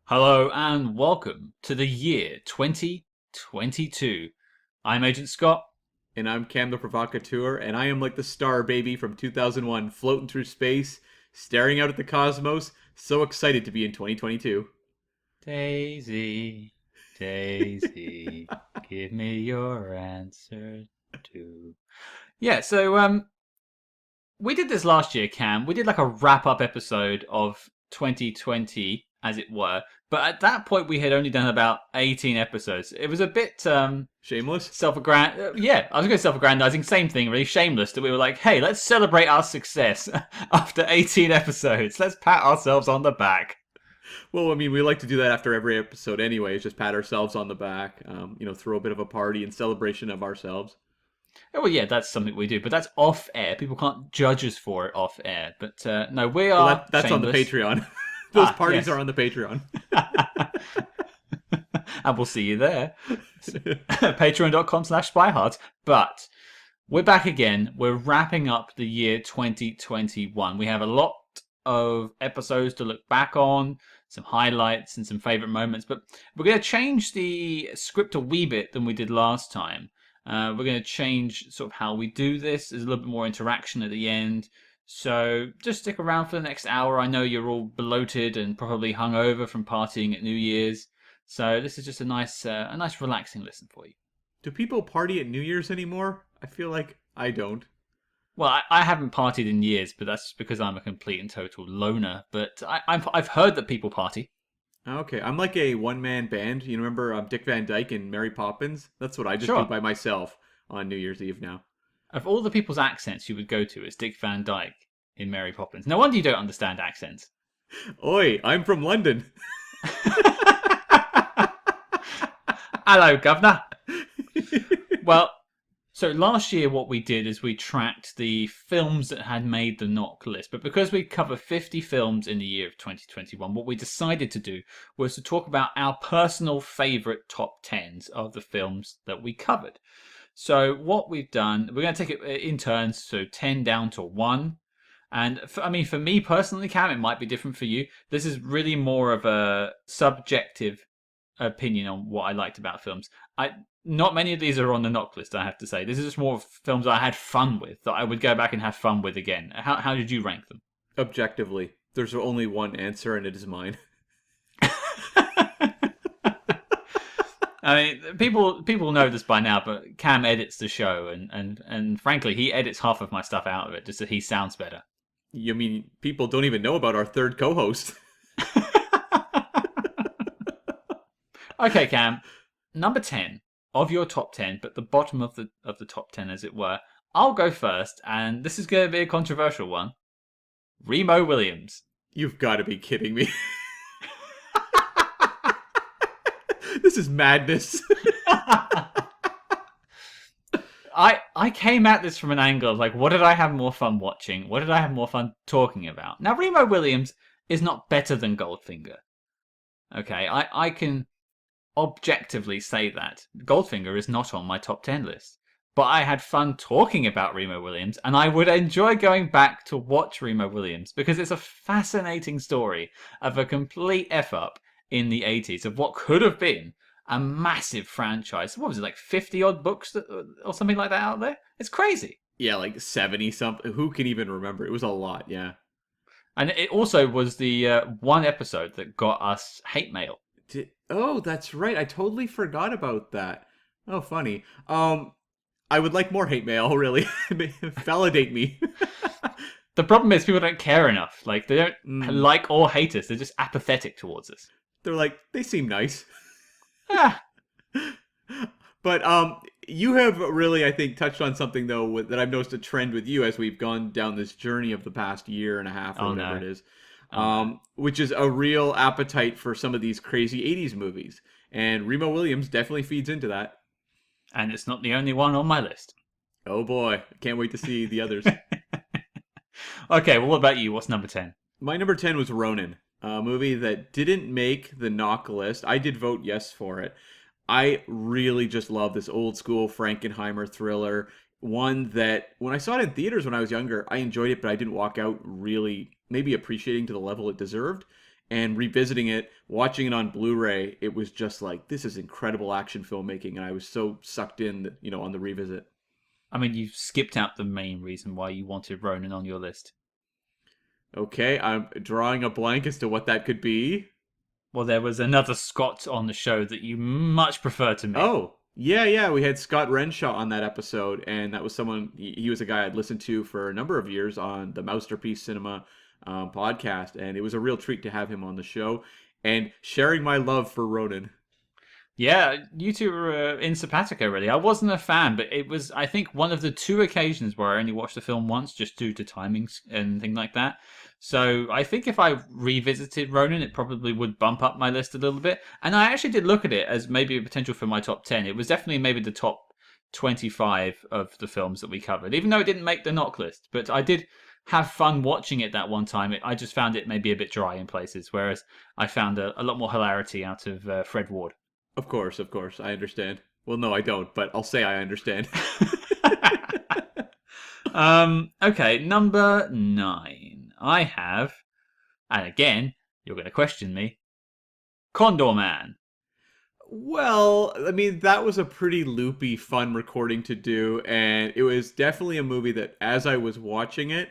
Hello and welcome to the year 2022. I'm Agent Scott. And I'm Cam the Provocateur, and I am like the star baby from 2001, floating through space, staring out at the cosmos, so excited to be in 2022. Daisy, Daisy, give me your answer too. Yeah, so we did this last year, Cam. We did like a wrap-up episode of 2020, as it were. But at that point, we had only done about 18 episodes. It was a bit Shameless? Yeah, I was going to self-aggrandizing. Same thing, really shameless. That we were like, hey, let's celebrate our success after 18 episodes. Let's pat ourselves on the back. Well, I mean, we like to do that after every episode anyway, just pat ourselves on the back, throw a bit of a party in celebration of ourselves. Oh, well, yeah, that's something we do, but that's off air. People can't judge us for it off air. But no, we are. Well, that's on the Patreon. Those parties are on the Patreon. And we'll see you there. Patreon.com/SpyHards. But we're back again. We're wrapping up the year 2021. We have a lot of episodes to look back on, some highlights and some favourite moments. But we're going to change the script a wee bit than we did last time. We're going to change sort of how we do this. There's a little bit more interaction at the end. So just stick around for the next hour. I know you're all bloated and probably hungover from partying at New Year's. So this is just a nice relaxing listen for you. Do people party at New Year's anymore? I feel like I don't. Well, I haven't partied in years, but that's because I'm a complete and total loner. But I've heard that people party. Okay, I'm like a one-man band. You remember Dick Van Dyke and Mary Poppins? That's what I just do by myself on New Year's Eve now. Of all the people's accents you would go to, it's Dick Van Dyke in Mary Poppins. No wonder you don't understand accents. Oi, I'm from London. Hello, governor. Well, so last year what we did is we tracked the films that had made the knock list. But because we cover 50 films in the year of 2021, what we decided to do was to talk about our personal favourite top 10s of the films that we covered. So what we've done, we're going to take it in turns, so 10 down to 1. And for me personally, Cam, it might be different for you. This is really more of a subjective opinion on what I liked about films. Not many of these are on the knock list, I have to say. This is just more films I had fun with, that I would go back and have fun with again. How did you rank them? Objectively, there's only one answer, and it is mine. I mean, people know this by now, but Cam edits the show, and frankly, he edits half of my stuff out of it just so he sounds better. You mean people don't even know about our third co-host? Okay, Cam, number 10 of your top 10, but the bottom of the top 10, as it were. I'll go first, and this is going to be a controversial one. Remo Williams. You've got to be kidding me. This is madness. I came at this from an angle of like, what did I have more fun watching? What did I have more fun talking about? Now, Remo Williams is not better than Goldfinger. Okay, I can objectively say that. Goldfinger is not on my top 10 list. But I had fun talking about Remo Williams, and I would enjoy going back to watch Remo Williams because it's a fascinating story of a complete F-up in the 80s of what could have been a massive franchise. What was it, like 50-odd books or something like that out there? It's crazy. Yeah, like 70-something. Who can even remember? It was a lot, yeah. And it also was the one episode that got us hate mail. Oh, that's right. I totally forgot about that. Oh, funny. I would like more hate mail, really. Validate me. The problem is people don't care enough. Like, they don't like or hate us. They're just apathetic towards us. They're like, they seem nice. Ah. But you have really, I think, touched on something, though, that I've noticed a trend with you as we've gone down this journey of the past year and a half or whatever it is. Which is a real appetite for some of these crazy 80s movies. And Remo Williams definitely feeds into that. And it's not the only one on my list. Oh boy, can't wait to see the others. Okay, well, what about you? What's number 10? My number 10 was Ronin, a movie that didn't make the knock list. I did vote yes for it. I really just love this old school Frankenheimer thriller. one that when I saw it in theaters when I was younger, I enjoyed it, but I didn't walk out really maybe appreciating to the level it deserved. And revisiting it, watching it on Blu-ray, it was just like, this is incredible action filmmaking, and I was so sucked in, on the revisit. I mean, you've skipped out the main reason why you wanted Ronin on your list. Okay, I'm drawing a blank as to what that could be. Well, there was another Scott on the show that you much prefer to me. Oh, yeah, we had Scott Renshaw on that episode, and that was someone, he was a guy I'd listened to for a number of years on the Masterpiece Cinema podcast, and it was a real treat to have him on the show and sharing my love for Ronin. Yeah, you two were in simpatico, really. I wasn't a fan, but it was, I think, one of the two occasions where I only watched the film once, just due to timings and things like that. So I think if I revisited Ronin, it probably would bump up my list a little bit. And I actually did look at it as maybe a potential for my top 10. It was definitely maybe the top 25 of the films that we covered, even though it didn't make the knock list. But I did have fun watching it that one time. I just found it maybe a bit dry in places, whereas I found a lot more hilarity out of Fred Ward. Of course, I understand. Well, no, I don't, but I'll say I understand. Okay, number 9. I have, and again, you're going to question me, Condorman. Well, I mean, that was a pretty loopy, fun recording to do, and it was definitely a movie that, as I was watching it,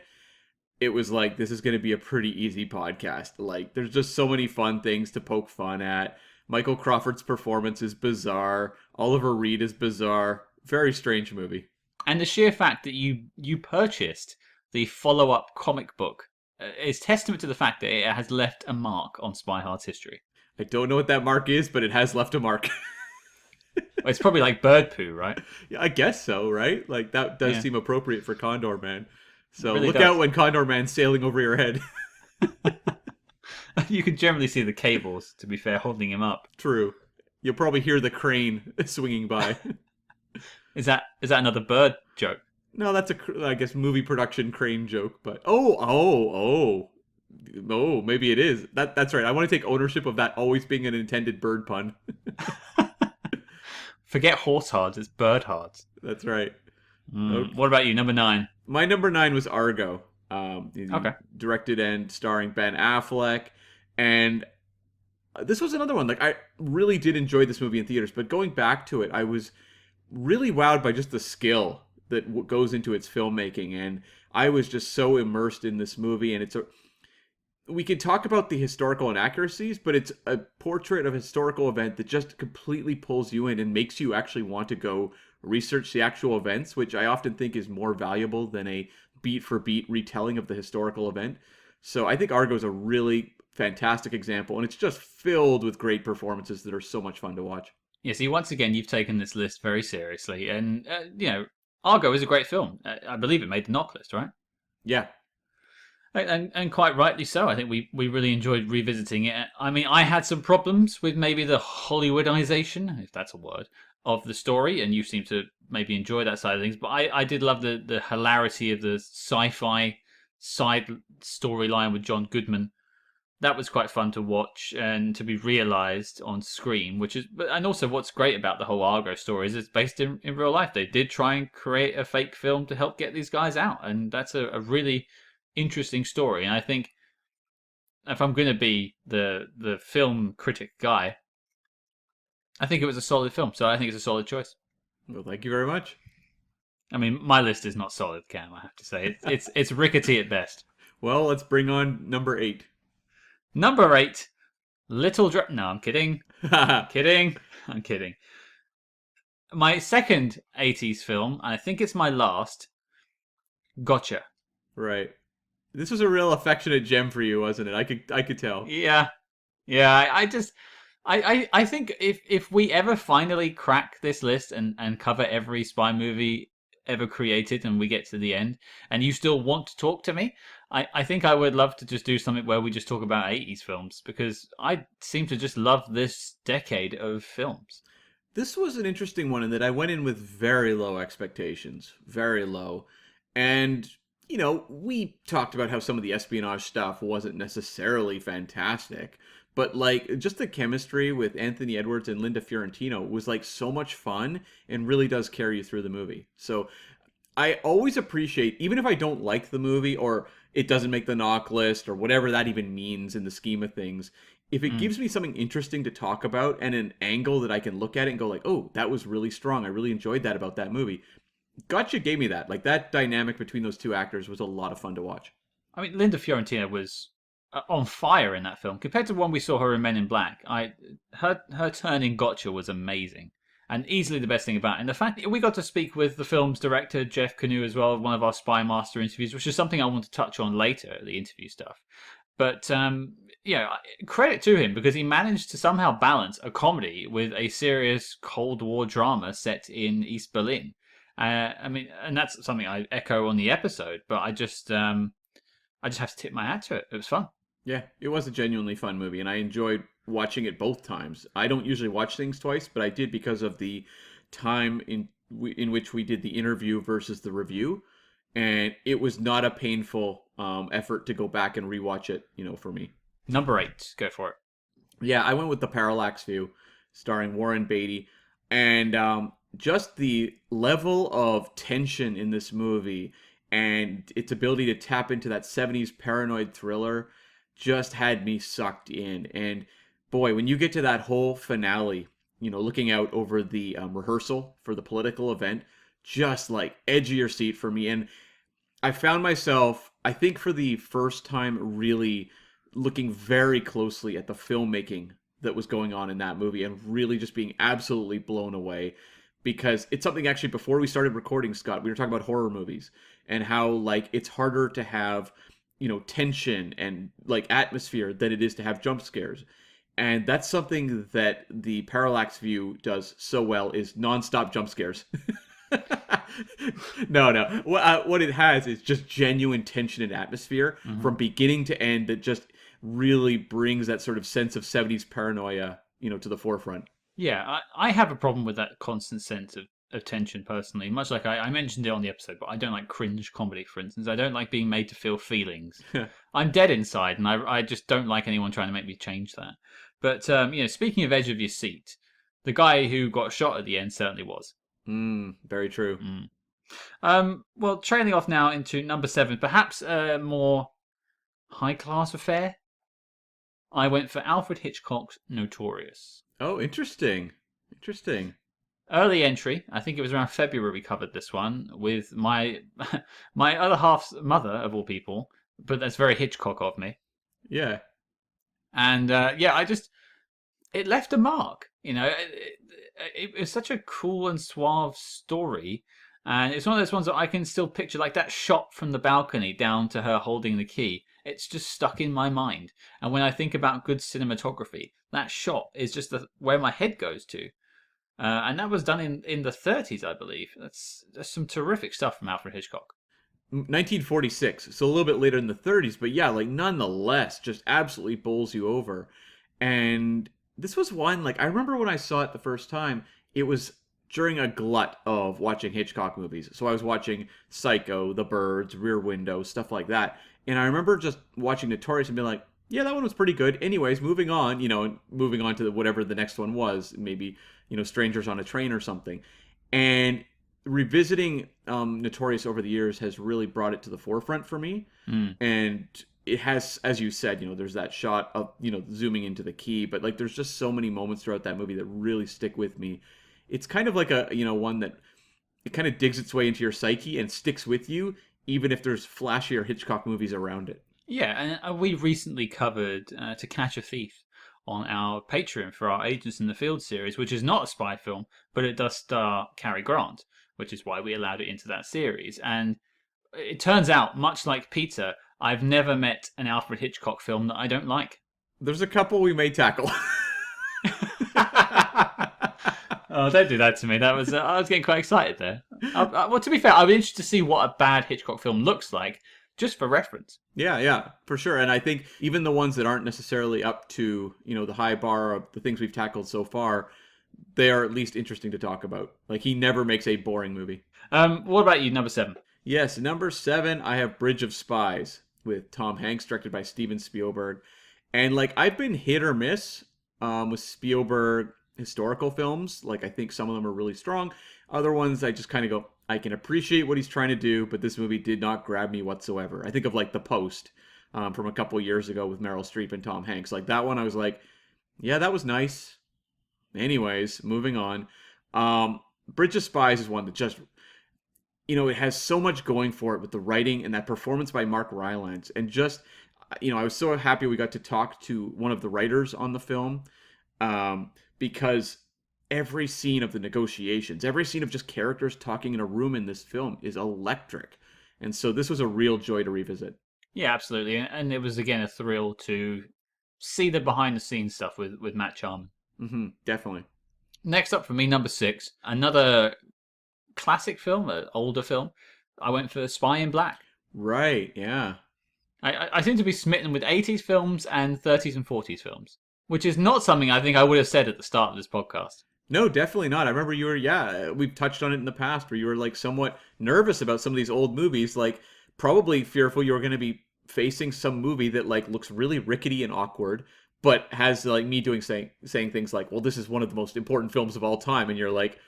it was like, this is going to be a pretty easy podcast. Like, there's just so many fun things to poke fun at. Michael Crawford's performance is bizarre. Oliver Reed is bizarre. Very strange movie. And the sheer fact that you purchased the follow-up comic book is testament to the fact that it has left a mark on SpyHards history. I don't know what that mark is, but it has left a mark. It's probably like bird poo, right? Yeah, I guess so, right? Like, that does seem appropriate for Condorman. So really look does. out when Condorman's sailing over your head. You can generally see the cables, to be fair, holding him up. True. You'll probably hear the crane swinging by. Is that another bird joke? No, that's I guess, movie production crane joke. But oh, maybe it is. That's right. I want to take ownership of that always being an intended bird pun. Forget horse hards, it's bird hards. That's right. Okay. What about you, number 9? My number 9 was Argo. Okay. Directed and starring Ben Affleck. And this was another one. Like, I really did enjoy this movie in theaters, but going back to it, I was really wowed by just the skill that goes into its filmmaking. And I was just so immersed in this movie. And we could talk about the historical inaccuracies, but it's a portrait of a historical event that just completely pulls you in and makes you actually want to go research the actual events, which I often think is more valuable than a beat for beat retelling of the historical event. So I think Argo is a really fantastic example, and it's just filled with great performances that are so much fun to watch. Yeah, see, once again, you've taken this list very seriously. And, Argo is a great film. I believe it made the knock list, right? Yeah. And quite rightly so. I think we really enjoyed revisiting it. I mean, I had some problems with maybe the Hollywoodization, if that's a word, of the story, and you seem to maybe enjoy that side of things. But I did love the hilarity of the sci-fi side storyline with John Goodman. That was quite fun to watch and to be realized on screen, and also what's great about the whole Argo story is it's based in real life. They did try and create a fake film to help get these guys out, and that's a really interesting story. And I think if I'm going to be the film critic guy, I think it was a solid film, so I think it's a solid choice. Well, thank you very much. I mean, my list is not solid, Cam, I have to say. It's rickety at best. Well, let's bring on number 8. Number 8, No, I'm kidding. I'm kidding. My second 80s film, and I think it's my last, Gotcha. Right. This was a real affectionate gem for you, wasn't it? I could tell. Yeah. I think if we ever finally crack this list and cover every spy movie ever created, and we get to the end, and you still want to talk to me, I think I would love to just do something where we just talk about 80s films, because I seem to just love this decade of films. This was an interesting one in that I went in with very low expectations. Very low. And, we talked about how some of the espionage stuff wasn't necessarily fantastic, but like just the chemistry with Anthony Edwards and Linda Fiorentino was like so much fun and really does carry you through the movie. So I always appreciate, even if I don't like the movie or it doesn't make the knock list or whatever that even means in the scheme of things, if it Mm. gives me something interesting to talk about and an angle that I can look at it and go like, oh, that was really strong. I really enjoyed that about that movie. Gotcha gave me that. Like that dynamic between those two actors was a lot of fun to watch. I mean, Linda Fiorentina was on fire in that film compared to when we saw her in Men in Black. Her turn in Gotcha was amazing, and easily the best thing about it. And the fact that we got to speak with the film's director Jeff Canoe as well, one of our Spy Master interviews, which is something I want to touch on later, the interview stuff. But yeah, credit to him because he managed to somehow balance a comedy with a serious Cold War drama set in East Berlin. I mean, and that's something I echo on the episode. But I just have to tip my hat to it. It was fun. Yeah, it was a genuinely fun movie, and I enjoyed watching it both times. I don't usually watch things twice, but I did because of the time in which we did the interview versus the review, and it was not a painful effort to go back and rewatch it. For me. Number 8, go for it. Yeah, I went with the Parallax View, starring Warren Beatty, and just the level of tension in this movie and its ability to tap into that 70s paranoid thriller just had me sucked in. And boy, when you get to that whole finale, looking out over the rehearsal for the political event, just like edge of your seat for me. And I found myself, I think for the first time, really looking very closely at the filmmaking that was going on in that movie and really just being absolutely blown away, because it's something actually before we started recording, Scott, we were talking about horror movies and how like it's harder to have, tension and like atmosphere than it is to have jump scares. And that's something that the Parallax View does so well, is nonstop jump scares. No. What it has is just genuine tension and atmosphere from beginning to end that just really brings that sort of sense of 70s paranoia, to the forefront. Yeah, I have a problem with that constant sense of tension personally. Much like I mentioned it on the episode, but I don't like cringe comedy, for instance. I don't like being made to feel feelings. I'm dead inside, and I just don't like anyone trying to make me change that. But speaking of edge of your seat, the guy who got shot at the end certainly was. Very true. Well, trailing off now into number 7, perhaps a more high class affair. I went for Alfred Hitchcock's Notorious. Oh, interesting. Interesting. Early entry. I think it was around February we covered this one with my my other half's mother of all people. But that's very Hitchcock of me. Yeah. And it left a mark. It was such a cool and suave story. And it's one of those ones that I can still picture, like that shot from the balcony down to her holding the key. It's just stuck in my mind. And when I think about good cinematography, that shot is just where my head goes to. And that was done in the 30s, I believe. That's some terrific stuff from Alfred Hitchcock. 1946, so a little bit later in the 30s, but yeah, like nonetheless, just absolutely bowls you over. And this was one, like, I remember when I saw it the first time, it was during a glut of watching Hitchcock movies. So I was watching Psycho, The Birds, Rear Window, stuff like that. And I remember just watching Notorious and being like, yeah, that one was pretty good. Anyways, moving on, moving on to whatever the next one was, maybe, Strangers on a Train or something. And revisiting Notorious over the years has really brought it to the forefront for me. And it has, as you said, there's that shot of, zooming into the key, but like there's just so many moments throughout that movie that really stick with me. It's kind of like a, one that it kind of digs its way into your psyche and sticks with you, even if there's flashier Hitchcock movies around it. Yeah, and we recently covered To Catch a Thief on our Patreon for our Agents in the Field series, which is not a spy film, but it does star Cary Grant, which is why we allowed it into that series. And it turns out, much like Peter, I've never met an Alfred Hitchcock film that I don't like. There's a couple we may tackle. Oh, don't do that to me. That was I was getting quite excited there. Well, to be fair, I'd be interested to see what a bad Hitchcock film looks like, just for reference. Yeah, for sure. And I think even the ones that aren't necessarily up to, the high bar of the things we've tackled so far, they are at least interesting to talk about. Like, he never makes a boring movie. What about you, number 7? Yes, number 7, I have Bridge of Spies with Tom Hanks, directed by Steven Spielberg. And, like, I've been hit or miss with Spielberg historical films. Like, I think some of them are really strong. Other ones, I just kind of go, I can appreciate what he's trying to do, but this movie did not grab me whatsoever. I think of like The Post from a couple years ago with Meryl Streep and Tom Hanks. Like that one, I was like, yeah, that was nice. Anyways, moving on. Bridge of Spies is one that just, it has so much going for it with the writing and that performance by Mark Rylance. And just, I was so happy we got to talk to one of the writers on the film because every scene of the negotiations, every scene of just characters talking in a room in this film is electric. And so this was a real joy to revisit. Yeah, absolutely. And it was, again, a thrill to see the behind the scenes stuff with Matt Charman. Mm-hmm, definitely. Next up for me, number 6, another classic film, an older film. I went for Spy in Black. Right, yeah. I seem to be smitten with 80s films and 30s and 40s films, which is not something I think I would have said at the start of this podcast. No, definitely not. I remember you were, we've touched on it in the past where you were like somewhat nervous about some of these old movies, like probably fearful you were going to be facing some movie that like looks really rickety and awkward, but has like me saying things like, well, this is one of the most important films of all time. And you're like,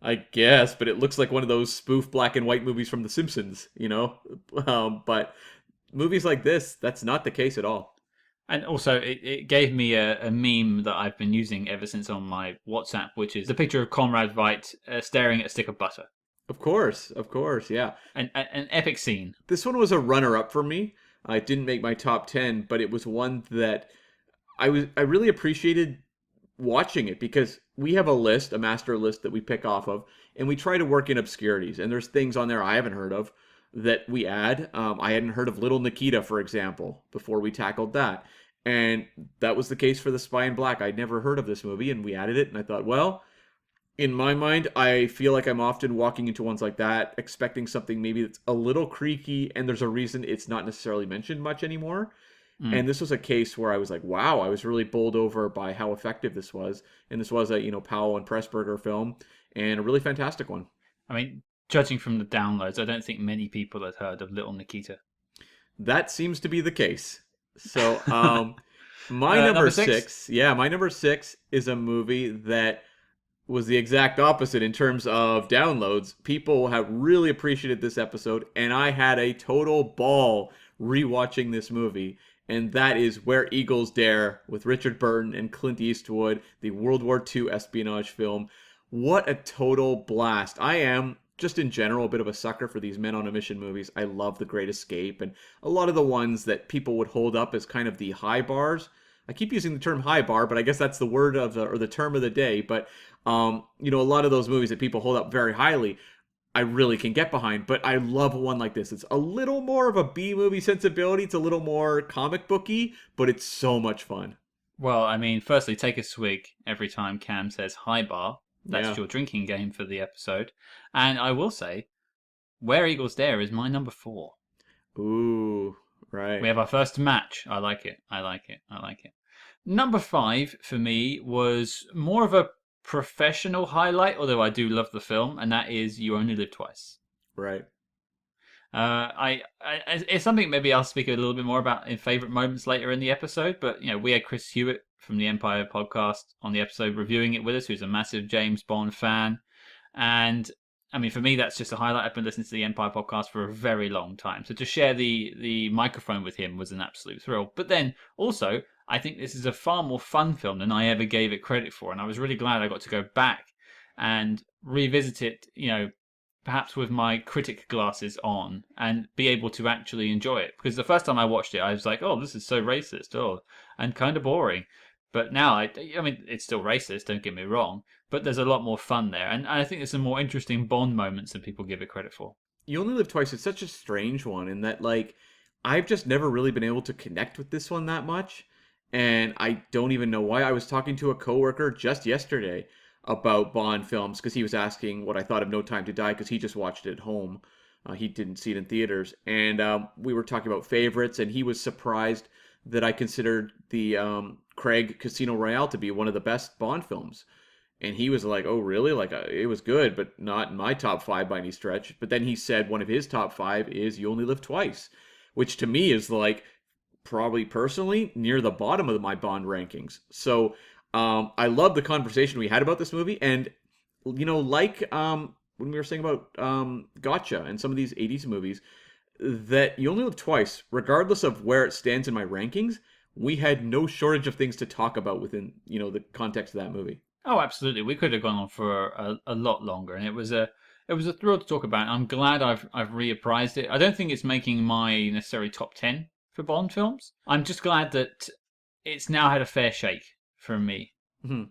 I guess, but it looks like one of those spoof black and white movies from The Simpsons, but movies like this, that's not the case at all. And also, it gave me a meme that I've been using ever since on my WhatsApp, which is the picture of Conrad Veidt staring at a stick of butter. Of course, yeah. An epic scene. This one was a runner-up for me. It didn't make my top 10, but it was one that I really appreciated watching it because we have a master list that we pick off of, and we try to work in obscurities. And there's things on there I haven't heard of that we add. I hadn't heard of Little Nikita, for example, before we tackled that. And that was the case for The Spy in Black. I'd never heard of this movie, and we added it, and I thought, well, in my mind, I feel like I'm often walking into ones like that, expecting something maybe that's a little creaky, and there's a reason it's not necessarily mentioned much anymore. And this was a case where I was like, wow, I was really bowled over by how effective this was. And this was a, Powell and Pressburger film, and a really fantastic one. I mean, judging from the downloads, I don't think many people had heard of Little Nikita. That seems to be the case. So, my number six, my number 6 is a movie that was the exact opposite in terms of downloads. People have really appreciated this episode, and I had a total ball rewatching this movie. And that is Where Eagles Dare with Richard Burton and Clint Eastwood, the World War II espionage film. What a total blast. I am, just in general, a bit of a sucker for these men on a mission movies. I love The Great Escape and a lot of the ones that people would hold up as kind of the high bars. I keep using the term high bar, but I guess that's the word of the term of the day. But, a lot of those movies that people hold up very highly, I really can get behind, but I love one like this. It's a little more of a B-movie sensibility. It's a little more comic booky, but it's so much fun. Well, I mean, firstly, take a swig every time Cam says high bar. That's your drinking game for the episode. And I will say, Where Eagles Dare is my number 4. Ooh, right. We have our first match. I like it. Number 5 for me was more of a professional highlight, although I do love the film, and that is You Only Live Twice. Right. It's something maybe I'll speak a little bit more about in favorite moments later in the episode. But we had Chris Hewitt from the Empire podcast on the episode reviewing it with us, who's a massive James Bond fan, and I mean, for me, that's just a highlight. I've been listening to the Empire podcast for a very long time, so to share the microphone with him was an absolute thrill. But then also, I think this is a far more fun film than I ever gave it credit for, and I was really glad I got to go back and revisit it, perhaps with my critic glasses on, and be able to actually enjoy it. Because the first time I watched it, I was like, oh, this is so racist, and kind of boring. But now, I mean, it's still racist, don't get me wrong, but there's a lot more fun there. And I think there's some more interesting Bond moments than people give it credit for. You Only Live Twice is such a strange one in that, I've just never really been able to connect with this one that much. And I don't even know why. I was talking to a coworker just yesterday about Bond films because he was asking what I thought of No Time to Die because he just watched it at home. He didn't see it in theaters. And we were talking about favorites, and he was surprised that I considered the Craig Casino Royale to be one of the best Bond films. And he was like, oh, really? It was good, but not in my top 5 by any stretch. But then he said one of his top 5 is You Only Live Twice, which to me is probably personally near the bottom of my Bond rankings. So I love the conversation we had about this movie. And, when we were saying about Gotcha and some of these 80s movies, that You Only Live Twice, regardless of where it stands in my rankings, we had no shortage of things to talk about within, the context of that movie. Oh, absolutely. We could have gone on for a lot longer, and it was a thrill to talk about. I'm glad I've reapprised it. I don't think it's making my necessary top 10 for Bond films. I'm just glad that it's now had a fair shake from me. Mhm.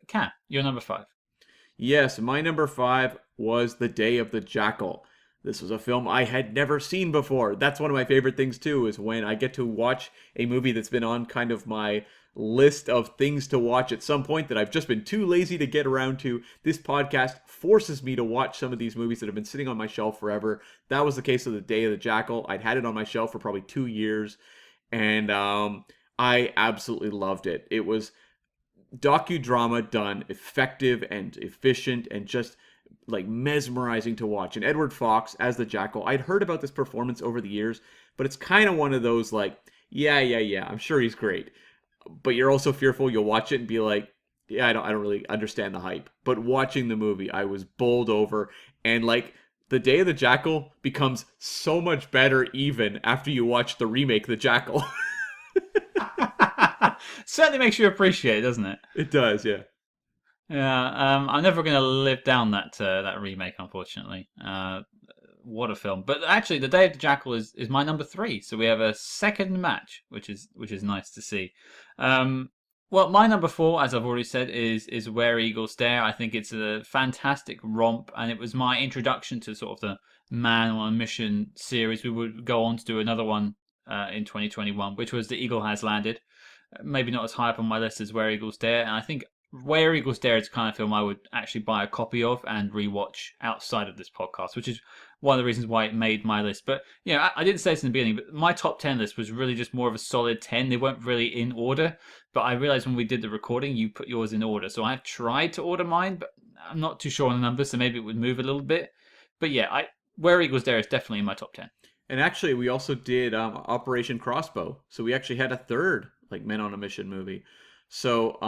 Cam, you're number 5. Yes, my number 5 was The Day of the Jackal. This was a film I had never seen before. That's one of my favorite things too, is when I get to watch a movie that's been on kind of my list of things to watch at some point that I've just been too lazy to get around to. This podcast forces me to watch some of these movies that have been sitting on my shelf forever. That was the case of The Day of the Jackal. I'd had it on my shelf for probably 2 years, and I absolutely loved it. It was docudrama done effective and efficient and just like mesmerizing to watch. And Edward Fox as the Jackal, I'd heard about this performance over the years, but it's kind of one of those like, yeah, I'm sure he's great, but you're also fearful you'll watch it and be like, yeah, I don't really understand the hype. But watching the movie, I was bowled over, and like The Day of the Jackal becomes so much better even after you watch the remake, The Jackal. Certainly makes you appreciate it, doesn't it? It does, yeah. Yeah, I'm never going to live down that remake, unfortunately. What a film! But actually, The Day of the Jackal is my number 3, so we have a second match, which is nice to see. Well, my number 4, as I've already said, is Where Eagles Dare. I think it's a fantastic romp, and it was my introduction to sort of the Man on a Mission series. We would go on to do another one in 2021, which was The Eagle Has Landed. Maybe not as high up on my list as Where Eagles Dare, and I think Where Eagles Dare is the kind of film I would actually buy a copy of and rewatch outside of this podcast, which is one of the reasons why it made my list. But I didn't say this in the beginning, but my top 10 list was really just more of a solid 10. They weren't really in order, but I realized when we did the recording, you put yours in order. So I've tried to order mine, but I'm not too sure on the numbers, so maybe it would move a little bit. But yeah, Where Eagles Dare is definitely in my top 10. And actually, we also did Operation Crossbow, so we actually had a third like Men on a Mission movie. So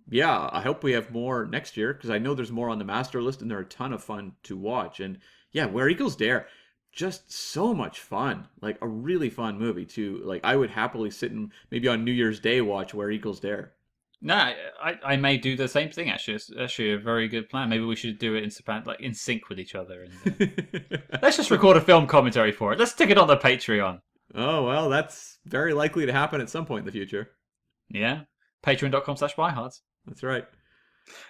yeah, I hope we have more next year, because I know there's more on the master list, and they're a ton of fun to watch. And yeah, Where Eagles Dare, just so much fun, like a really fun movie too. Like I would happily sit and maybe on New Year's Day watch Where Eagles Dare. No, I may do the same thing. Actually, it's actually a very good plan. Maybe we should do it in sync with each other. And, let's just record a film commentary for it. Let's stick it on the Patreon. Oh well, that's very likely to happen at some point in the future. Yeah, patreon.com/SpyHards. That's right.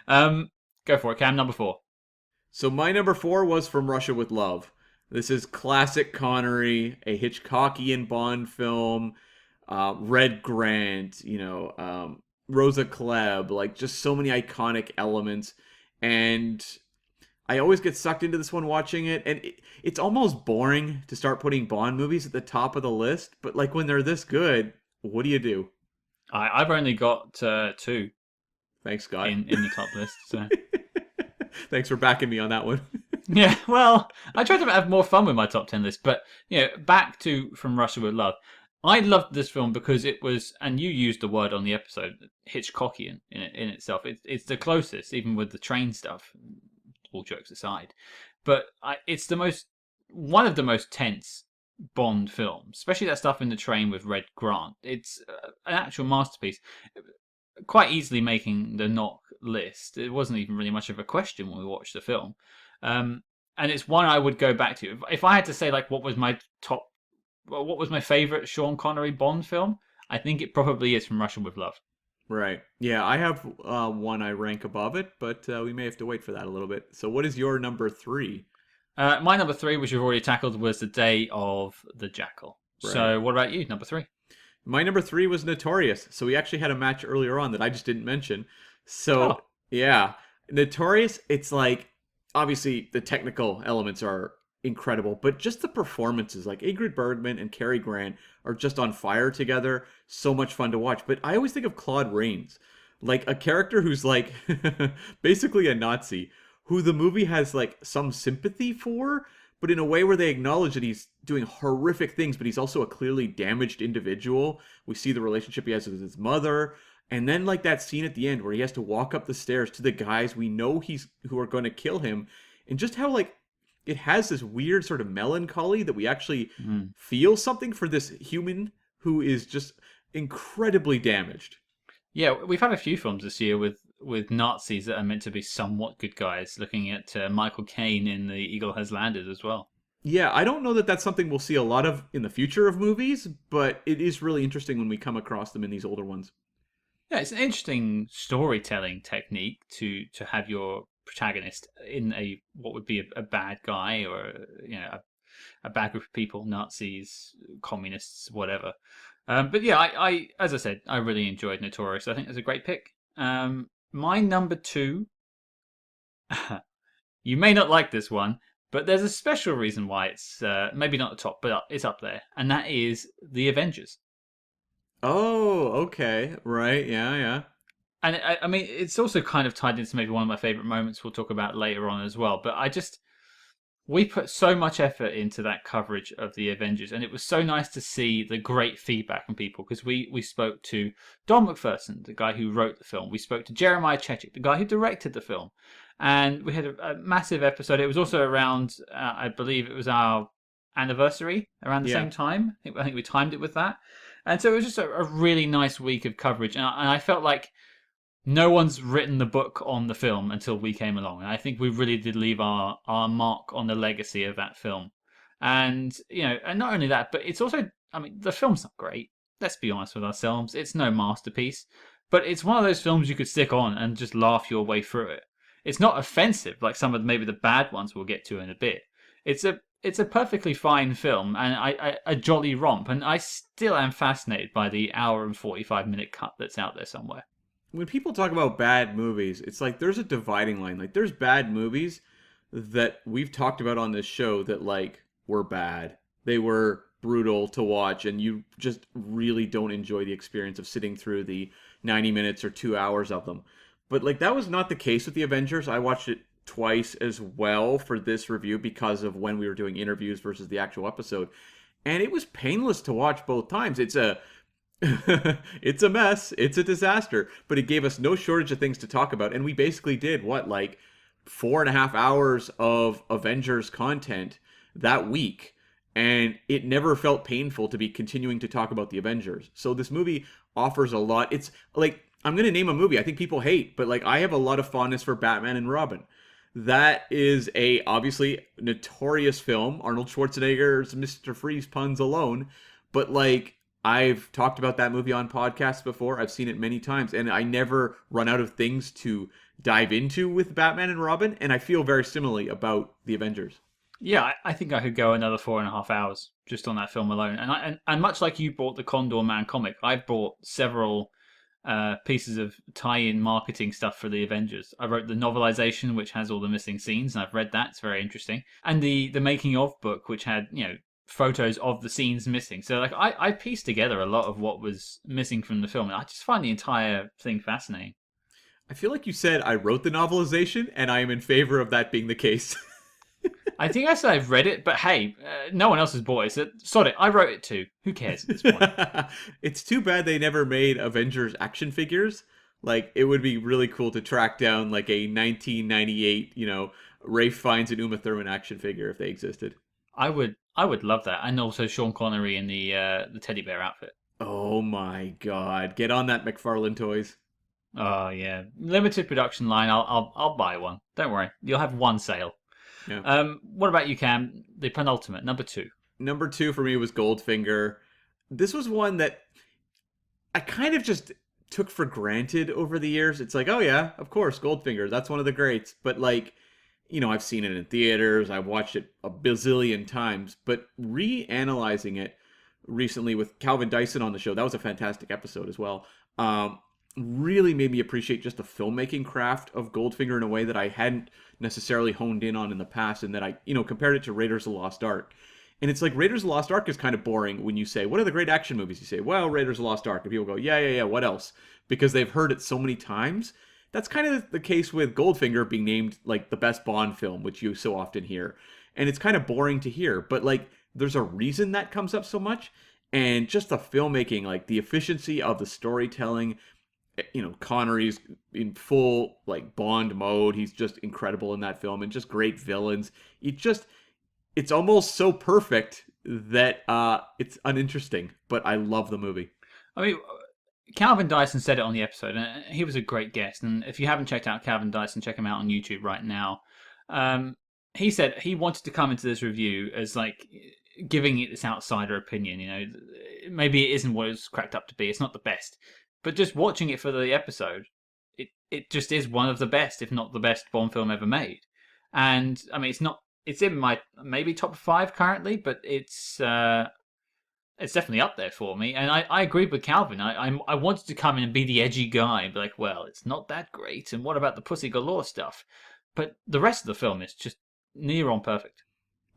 Go for it, Cam. Number 4. So my number 4 was From Russia with Love. This is classic Connery, a Hitchcockian Bond film. Red Grant, Rosa Klebb, like just so many iconic elements. And I always get sucked into this one watching it, and it's almost boring to start putting Bond movies at the top of the list, but like when they're this good, what do you do? I've only got 2. Thanks, Scott. In the top list. So. Thanks for backing me on that one. Yeah, well, I tried to have more fun with my top 10 list, but back to From Russia with Love. I loved this film because it was, and you used the word on the episode, Hitchcockian in itself. It's the closest, even with the train stuff, all jokes aside. But it's one of the most tense Bond films, especially that stuff in the train with Red Grant. It's an actual masterpiece, quite easily making the knock list. It wasn't even really much of a question when we watched the film. And it's one I would go back to. If I had to say, like, what was my favorite Sean Connery Bond film, I think it probably is From Russia with Love. Right. Yeah, I have one I rank above it, but we may have to wait for that a little bit. So what is your number 3? My number 3, which we've already tackled, was The Day of the Jackal. Right. So what about you, number 3? My number 3 was Notorious. So we actually had a match earlier on that I just didn't mention. So, yeah. Notorious, it's like, obviously the technical elements are incredible, but just the performances, like Ingrid Bergman and Cary Grant are just on fire together. So much fun to watch. But I always think of Claude Rains, like a character who's like basically a Nazi, who the movie has like some sympathy for, but in a way where they acknowledge that he's doing horrific things, but he's also a clearly damaged individual. We see the relationship he has with his mother. And then like that scene at the end where he has to walk up the stairs to the guys we know who are going to kill him. and just how like it has this weird sort of melancholy that we actually Mm. feel something for this human who is just incredibly damaged. Yeah, we've had a few films this year with Nazis that are meant to be somewhat good guys. Looking at Michael Caine in The Eagle Has Landed as well. Yeah, I don't know that that's something we'll see a lot of in the future of movies, but it is really interesting when we come across them in these older ones. Yeah, it's an interesting storytelling technique to have your protagonist in a what would be a bad guy or a bad group of people, Nazis, communists, whatever. But yeah, I as I said, I really enjoyed Notorious. I think it's a great pick. My number two, you may not like this one, but there's a special reason why it's maybe not the top, but it's up there, and that is the Avengers. Oh, okay. Right. Yeah, yeah. And I mean, it's also kind of tied into maybe one of my favorite moments we'll talk about later on as well. But we put so much effort into that coverage of the Avengers, and it was so nice to see the great feedback from people because we spoke to Don McPherson, the guy who wrote the film. We spoke to Jeremiah Chechik, the guy who directed the film, and we had a massive episode. It was also around, I believe, it was our anniversary around the Yeah. same time. I think we timed it with that, and so it was just a really nice week of coverage, and I felt like no one's written the book on the film until we came along. And I think we really did leave our mark on the legacy of that film. And, and not only that, but it's also, I mean, the film's not great. Let's be honest with ourselves. It's no masterpiece, but it's one of those films you could stick on and just laugh your way through it. It's not offensive like some of maybe the bad ones we'll get to in a bit. It's a perfectly fine film and a jolly romp. And I still am fascinated by the hour and 45-minute cut that's out there somewhere. When people talk about bad movies, it's like there's a dividing line. Like there's bad movies that we've talked about on this show that like were bad. They were brutal to watch and you just really don't enjoy the experience of sitting through the 90 minutes or 2 hours of them. But like that was not the case with the Avengers. I watched it twice as well for this review because of when we were doing interviews versus the actual episode. And it was painless to watch both times. It's a mess. It's a disaster. But it gave us no shortage of things to talk about. And we basically did what, like 4.5 hours of Avengers content that week. And it never felt painful to be continuing to talk about the Avengers. So this movie offers a lot. It's like, I'm going to name a movie I think people hate, but like I have a lot of fondness for Batman and Robin. That is a obviously notorious film. Arnold Schwarzenegger's Mr. Freeze puns alone. But like, I've talked about that movie on podcasts before. I've seen it many times, and I never run out of things to dive into with Batman and Robin, and I feel very similarly about the Avengers. Yeah, I think I could go another 4.5 hours just on that film alone. And much like you bought the Condorman comic, I've bought several pieces of tie-in marketing stuff for the Avengers. I wrote the novelization, which has all the missing scenes, and I've read that. It's very interesting. And the making of book, which had photos of the scenes missing. So like I pieced together a lot of what was missing from the film, and I just find the entire thing fascinating. I feel like you said I wrote the novelization, and I am in favor of that being the case. I think I said I've read it, but hey, no one else has bought it. So sod it. I wrote it too. Who cares at this point? It's too bad they never made Avengers action figures. Like it would be really cool to track down like a 1998, Rafe Fiennes and Uma Thurman action figure if they existed. I would love that, and also Sean Connery in the teddy bear outfit. Oh my god. Get on that McFarlane toys. Oh yeah, limited production line. I'll buy one. Don't worry, you'll have one sale. Yeah. What about you, Cam? The penultimate, number two. Number 2 for me was Goldfinger. This was one that I kind of just took for granted over the years. It's like, oh yeah, of course, Goldfinger. That's one of the greats. But like, I've seen it in theaters. I've watched it a bazillion times. But reanalyzing it recently with Calvin Dyson on the show, that was a fantastic episode as well. Really made me appreciate just the filmmaking craft of Goldfinger in a way that I hadn't necessarily honed in on in the past, and that I, compared it to Raiders of the Lost Ark. And it's like Raiders of the Lost Ark is kind of boring when you say, what are the great action movies? You say, well, Raiders of the Lost Ark. And people go, yeah, what else? Because they've heard it so many times. That's kind of the case with Goldfinger being named like the best Bond film, which you so often hear. And it's kind of boring to hear, but like there's a reason that comes up so much. And just the filmmaking, like the efficiency of the storytelling, Connery's in full like Bond mode. He's just incredible in that film, and just great villains. It's almost so perfect that it's uninteresting, but I love the movie. I mean, Calvin Dyson said it on the episode, and he was a great guest. And if you haven't checked out Calvin Dyson, check him out on YouTube right now. He said he wanted to come into this review as like giving it this outsider opinion. Maybe it isn't what it's cracked up to be. It's not the best, but just watching it for the episode, it just is one of the best, if not the best Bond film ever made. And I mean, it's not. It's in my maybe top 5 currently, but it's definitely up there for me. And I agreed with Calvin. I wanted to come in and be the edgy guy and be like, well, it's not that great. And what about the Pussy Galore stuff? But the rest of the film is just near on perfect.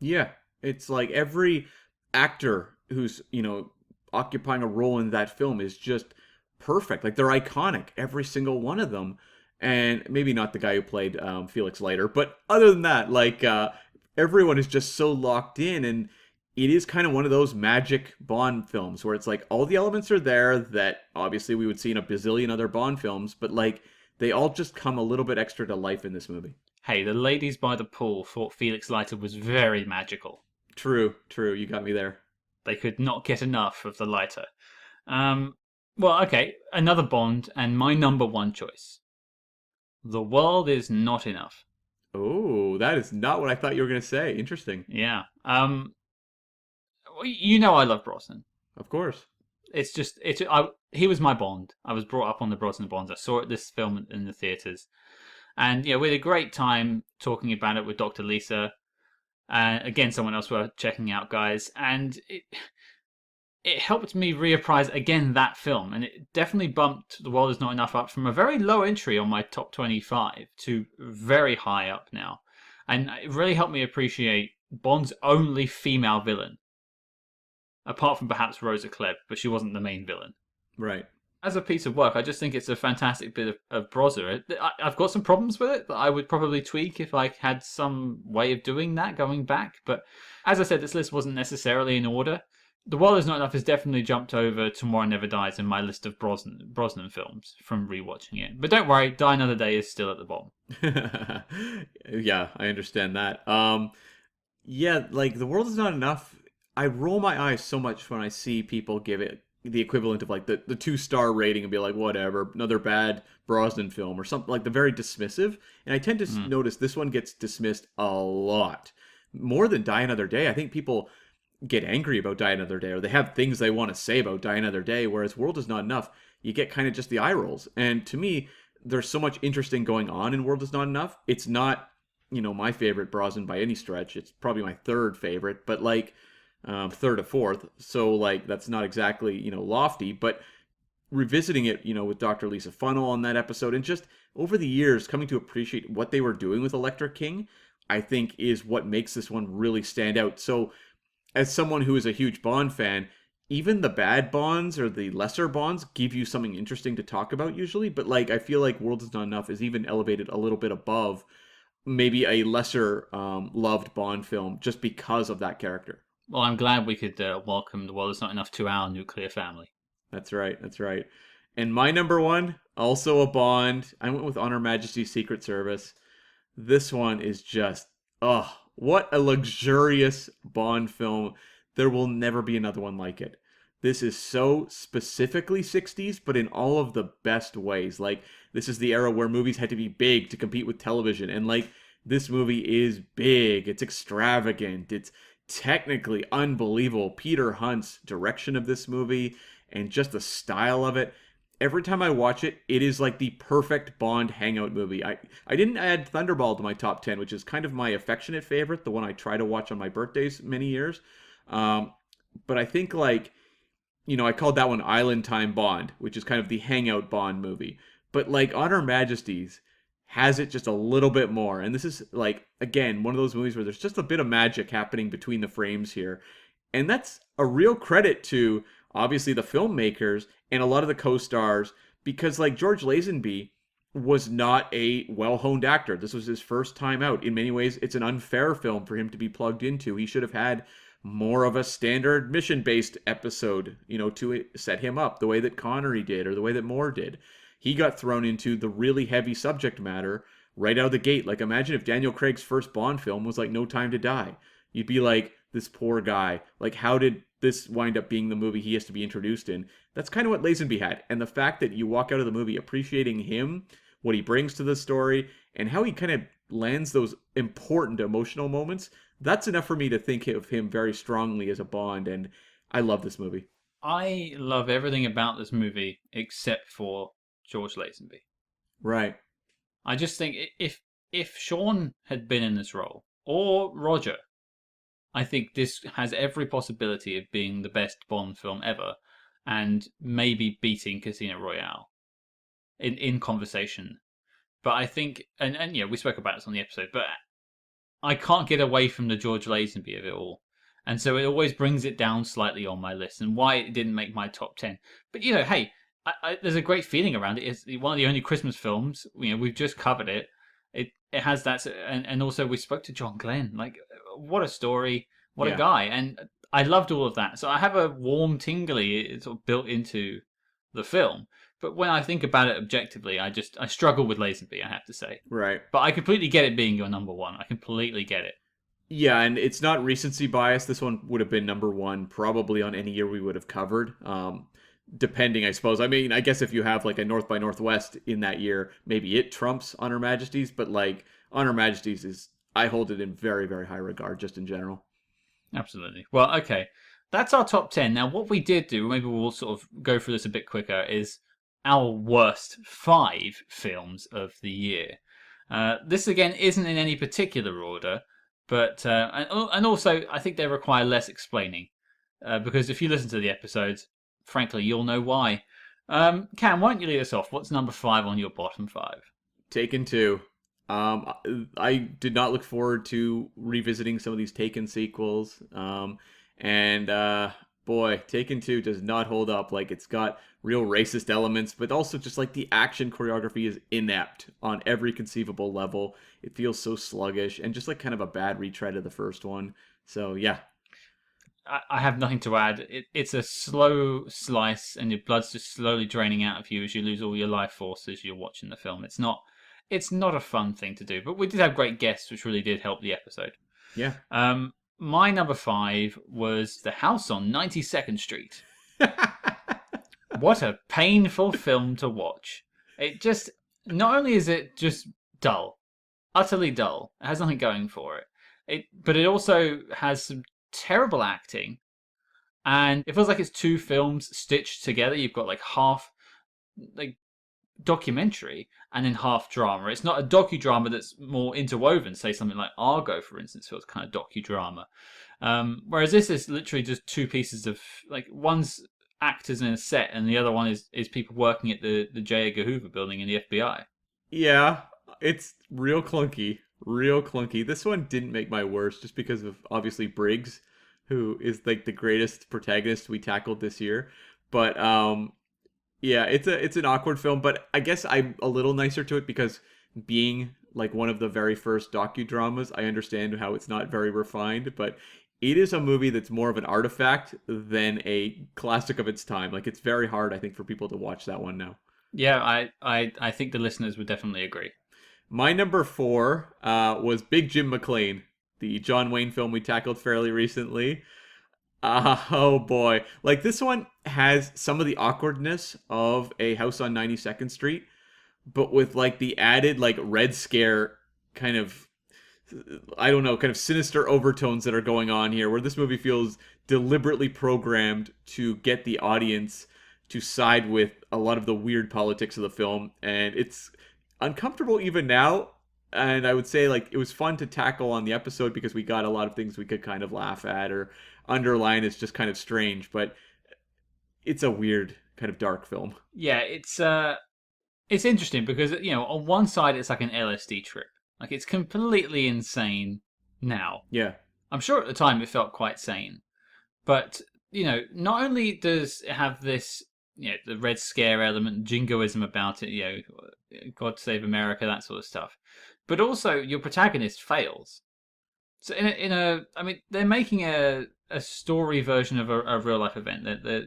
Yeah. It's like every actor who's, occupying a role in that film is just perfect. Like they're iconic, every single one of them. And maybe not the guy who played Felix Leiter, but other than that, like everyone is just so locked in, and it is kind of one of those magic Bond films where it's like all the elements are there that obviously we would see in a bazillion other Bond films, but like they all just come a little bit extra to life in this movie. Hey, the ladies by the pool thought Felix Leiter was very magical. True. You got me there. They could not get enough of the Leiter. Well, okay, another Bond, and my number 1 choice. The World Is Not Enough. Oh, that is not what I thought you were going to say. Interesting. Yeah. I love Brosnan. Of course. He was my Bond. I was brought up on the Brosnan Bonds. I saw this film in the theaters, and we had a great time talking about it with Dr. Lisa. Again, someone else worth checking out, guys. And it helped me reapprise again that film, and it definitely bumped The World Is Not Enough up from a very low entry on my top 25 to very high up now, and it really helped me appreciate Bond's only female villain. Apart from perhaps Rosa Klebb, but she wasn't the main villain. Right. As a piece of work, I just think it's a fantastic bit of Brosser. I've got some problems with it that I would probably tweak if I had some way of doing that going back. But as I said, this list wasn't necessarily in order. The World Is Not Enough has definitely jumped over Tomorrow Never Dies in my list of Brosnan films from rewatching it. But don't worry, Die Another Day is still at the bottom. Yeah, I understand that. Yeah, like The World Is Not Enough. I roll my eyes so much when I see people give it the equivalent of like the 2-star rating and be like, whatever, another bad Brosnan film or something, like the very dismissive. And I tend to notice this one gets dismissed a lot. More than Die Another Day. I think people get angry about Die Another Day, or they have things they want to say about Die Another Day, whereas World Is Not Enough, you get kind of just the eye rolls. And to me, there's so much interesting going on in World Is Not Enough. It's not, my favorite Brosnan by any stretch. It's probably my 3rd favorite, but like 3rd or 4th. So like that's not exactly, lofty, but revisiting it, with Dr. Lisa Funnell on that episode, and just over the years coming to appreciate what they were doing with Electra King, I think is what makes this one really stand out. So as someone who is a huge Bond fan, even the bad Bonds or the lesser Bonds give you something interesting to talk about usually, but like I feel like World Is Not Enough is even elevated a little bit above maybe a lesser loved Bond film just because of that character. Well, I'm glad we could welcome The World Is Not Enough to our nuclear family. That's right. And my number 1, also a Bond. I went with On Her Majesty's Secret Service. This one is just, what a luxurious Bond film. There will never be another one like it. This is so specifically 60s, but in all of the best ways. Like, this is the era where movies had to be big to compete with television. And like, this movie is big. It's extravagant. It's technically unbelievable. Peter Hunt's direction of this movie and just the style of it. Every time I watch it, it is like the perfect Bond hangout movie. I didn't add Thunderball to my top 10, which is kind of my affectionate favorite, the one I try to watch on my birthdays many years. But I think like, I called that one Island Time Bond, which is kind of the hangout Bond movie. But like On Her Majesty's has it just a little bit more. And this is like, again, one of those movies where there's just a bit of magic happening between the frames here. And that's a real credit to obviously the filmmakers and a lot of the co-stars, because like George Lazenby was not a well-honed actor. This was his first time out. In many ways, it's an unfair film for him to be plugged into. He should have had more of a standard mission-based episode, to set him up the way that Connery did or the way that Moore did. he got thrown into the really heavy subject matter right out of the gate. Like, imagine if Daniel Craig's first Bond film was like No Time to Die. You'd be like, this poor guy. Like, how did this wind up being the movie he has to be introduced in? That's kind of what Lazenby had. And the fact that you walk out of the movie appreciating him, what he brings to the story, and how he kind of lands those important emotional moments, that's enough for me to think of him very strongly as a Bond. And I love this movie. I love everything about this movie except for George Lazenby. Right. I just think if Sean had been in this role, or Roger, I think this has every possibility of being the best Bond film ever, and maybe beating Casino Royale in conversation. But I think, and yeah, we spoke about this on the episode, but I can't get away from the George Lazenby of it all. And so it always brings it down slightly on my list, and why it didn't make my top 10. But, hey, there's a great feeling around it. It's one of the only Christmas films. We've just covered it. It has that, and also we spoke to John Glenn. Like, what a story, what a guy, and I loved all of that. So I have a warm tingly sort of built into the film. But when I think about it objectively, I struggle with Lazenby, I have to say. Right. But I completely get it being your number one. I completely get it. Yeah, and it's not recency bias. This one would have been number one probably on any year we would have covered. Depending, I suppose. I mean, I guess if you have like a North by Northwest in that year, maybe it trumps On Her Majesty's, but like On Her Majesty's is, I hold it in very, very high regard just in general. Absolutely. Well, okay. That's our top 10. Now, what we did do, maybe we'll sort of go through this a bit quicker, is our worst 5 films of the year. This, again, isn't in any particular order, but and also, I think they require less explaining. Because if you listen to the episodes, frankly, you'll know why. Cam, why don't you lead us off? What's number 5 on your bottom 5? Taken 2. I did not look forward to revisiting some of these Taken sequels. Boy, Taken 2 does not hold up. Like, it's got real racist elements, but also just like the action choreography is inept on every conceivable level. It feels so sluggish and just like kind of a bad retread of the first one. So, yeah. I have nothing to add. It's a slow slice, and your blood's just slowly draining out of you as you lose all your life force as you're watching the film. It's not a fun thing to do, but we did have great guests, which really did help the episode. Yeah. My number 5 was The House on 92nd Street. What a painful film to watch. It just, not only is it just dull, utterly dull, it has nothing going for it, but it also has some terrible acting, and it feels like it's 2 films stitched together. You've got like half like documentary and then half drama. It's not a docudrama that's more interwoven. Say something like Argo, for instance, feels kind of docudrama. Whereas this is literally just 2 pieces of, like, one's actors in a set and the other one is people working at the J. Edgar Hoover building in the FBI. Yeah, it's real clunky. Real clunky. This one didn't make my worst just because of, obviously, Briggs, who is like the greatest protagonist we tackled this year. But yeah, it's an awkward film, but I guess I'm a little nicer to it because being like one of the very first docudramas, I understand how it's not very refined, but it is a movie that's more of an artifact than a classic of its time. Like, it's very hard, I think, for people to watch that one now. Yeah, I think the listeners would definitely agree. My number 4 was Big Jim McLean, the John Wayne film we tackled fairly recently. Oh boy. Like, this one has some of the awkwardness of A House on 92nd Street, but with like the added like Red Scare kind of, I don't know, kind of sinister overtones that are going on here, where this movie feels deliberately programmed to get the audience to side with a lot of the weird politics of the film, and it's uncomfortable even now. And I would say, like, it was fun to tackle on the episode because we got a lot of things we could kind of laugh at or underline as just kind of strange, but it's a weird kind of dark film. Yeah, it's interesting because, on one side it's like an LSD trip. Like, it's completely insane now. Yeah. I'm sure at the time it felt quite sane. But, not only does it have this, the Red Scare element, jingoism about it, God Save America, that sort of stuff, but also your protagonist fails. So I mean, they're making a story version of a real life event. That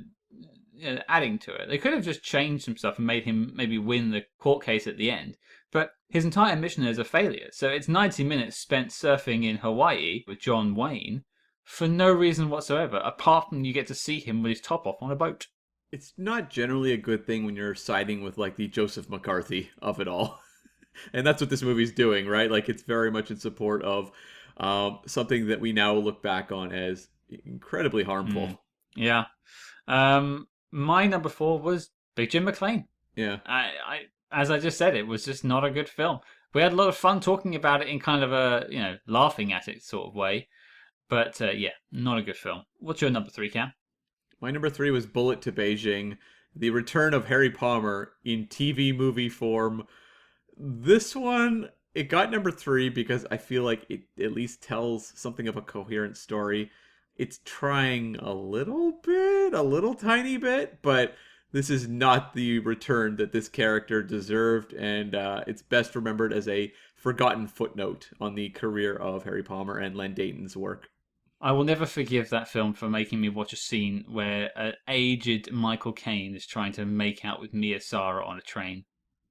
adding to it. They could have just changed some stuff and made him maybe win the court case at the end. But his entire mission is a failure. So it's 90 minutes spent surfing in Hawaii with John Wayne for no reason whatsoever, apart from you get to see him with his top off on a boat. It's not generally a good thing when you're siding with like the Joseph McCarthy of it all. And that's what this movie's doing, right? Like it's very much in support of something that we now look back on as incredibly harmful. Yeah. My number 4 was Big Jim McClane. Yeah. As I just said, it was just not a good film. We had a lot of fun talking about it in kind of a, laughing at it sort of way. But yeah, not a good film. What's your number 3, Cam? My number 3 was Bullet to Beijing, the return of Harry Palmer in TV movie form. This one, it got number 3 because I feel like it at least tells something of a coherent story. It's trying a little tiny bit, but this is not the return that this character deserved, and it's best remembered as a forgotten footnote on the career of Harry Palmer and Len Dayton's work. I will never forgive that film for making me watch a scene where an aged Michael Caine is trying to make out with Mia Sara on a train.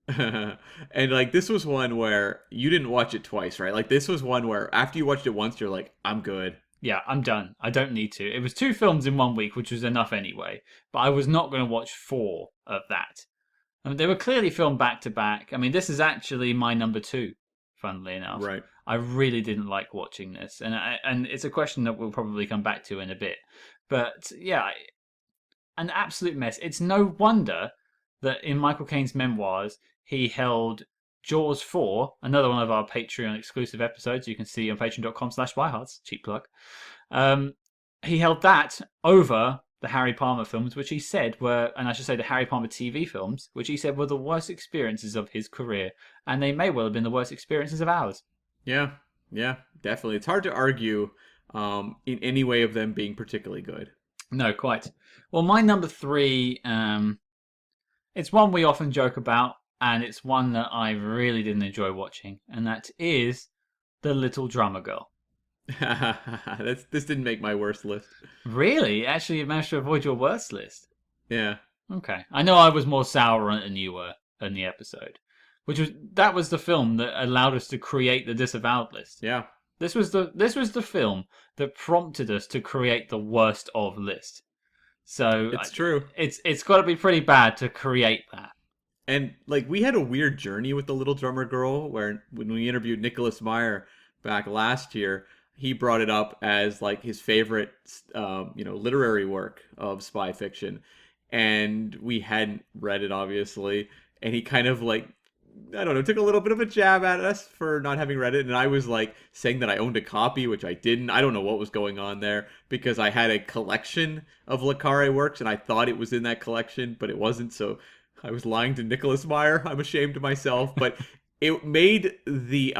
And like this was one where you didn't watch it twice, right? Like this was one where after you watched it once, you're like, I'm good. Yeah, I'm done. I don't need to. It was 2 films in 1 week, which was enough anyway. But I was not going to watch 4 of that. I mean, they were clearly filmed back to back. I mean, this is actually my number 2, funnily enough. Right. I really didn't like watching this, and it's a question that we'll probably come back to in a bit. But yeah, an absolute mess. It's no wonder that in Michael Caine's memoirs he held Jaws 4, another one of our Patreon exclusive episodes you can see on patreon.com/SpyHards, cheap plug. He held that over the Harry Palmer films, which he said were, and I should say the Harry Palmer TV films, which he said were the worst experiences of his career, and they may well have been the worst experiences of ours. Yeah, definitely. It's hard to argue in any way of them being particularly good. No, quite. Well, my number 3, it's one we often joke about, and it's one that I really didn't enjoy watching, and that is The Little Drummer Girl. This didn't make my worst list. Really? Actually, you managed to avoid your worst list? Yeah. Okay. I know I was more sour on it than you were in the episode. That was the film that allowed us to create the Disavowed list. Yeah. This was the film that prompted us to create the worst of list. So it's true. It's got to be pretty bad to create that. And like we had a weird journey with The Little Drummer Girl, where when we interviewed Nicholas Meyer back last year, he brought it up as like his favorite, literary work of spy fiction, and we hadn't read it obviously, and he kind of like, I don't know, took a little bit of a jab at us for not having read it. And I was like saying that I owned a copy, which I didn't. I don't know what was going on there, because I had a collection of Le Carre works and I thought it was in that collection, but it wasn't. So I was lying to Nicholas Meyer. I'm ashamed of myself, but it made the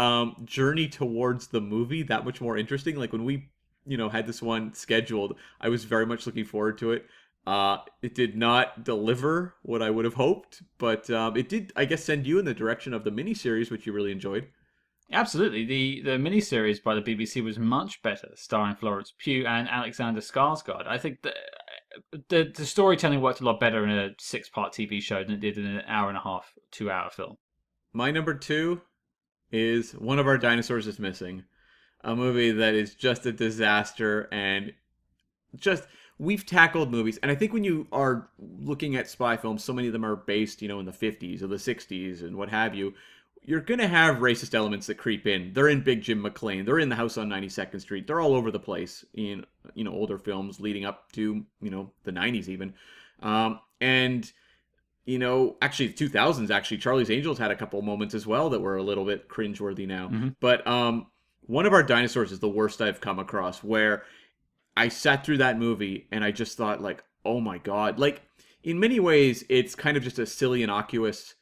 journey towards the movie that much more interesting. Like when we, had this one scheduled, I was very much looking forward to it. It did not deliver what I would have hoped, but it did, I guess, send you in the direction of the miniseries, which you really enjoyed. Absolutely. The miniseries by the BBC was much better, starring Florence Pugh and Alexander Skarsgård. I think the storytelling worked a lot better in a 6-part TV show than it did in an hour and a half, 2-hour film. My number 2 is One of Our Dinosaurs is Missing, a movie that is just a disaster, and just... We've tackled movies, and I think when you are looking at spy films, so many of them are based, in the 50s or the 60s and what have you, you're going to have racist elements that creep in. They're in Big Jim McClane. They're in The House on 92nd Street. They're all over the place in, older films leading up to, the 90s even. And, actually the 2000s, actually, Charlie's Angels had a couple moments as well that were a little bit cringeworthy now. Mm-hmm. But One of Our Dinosaurs is the worst I've come across, where I sat through that movie and I just thought, like, oh my God. Like, in many ways, it's kind of just a silly, innocuous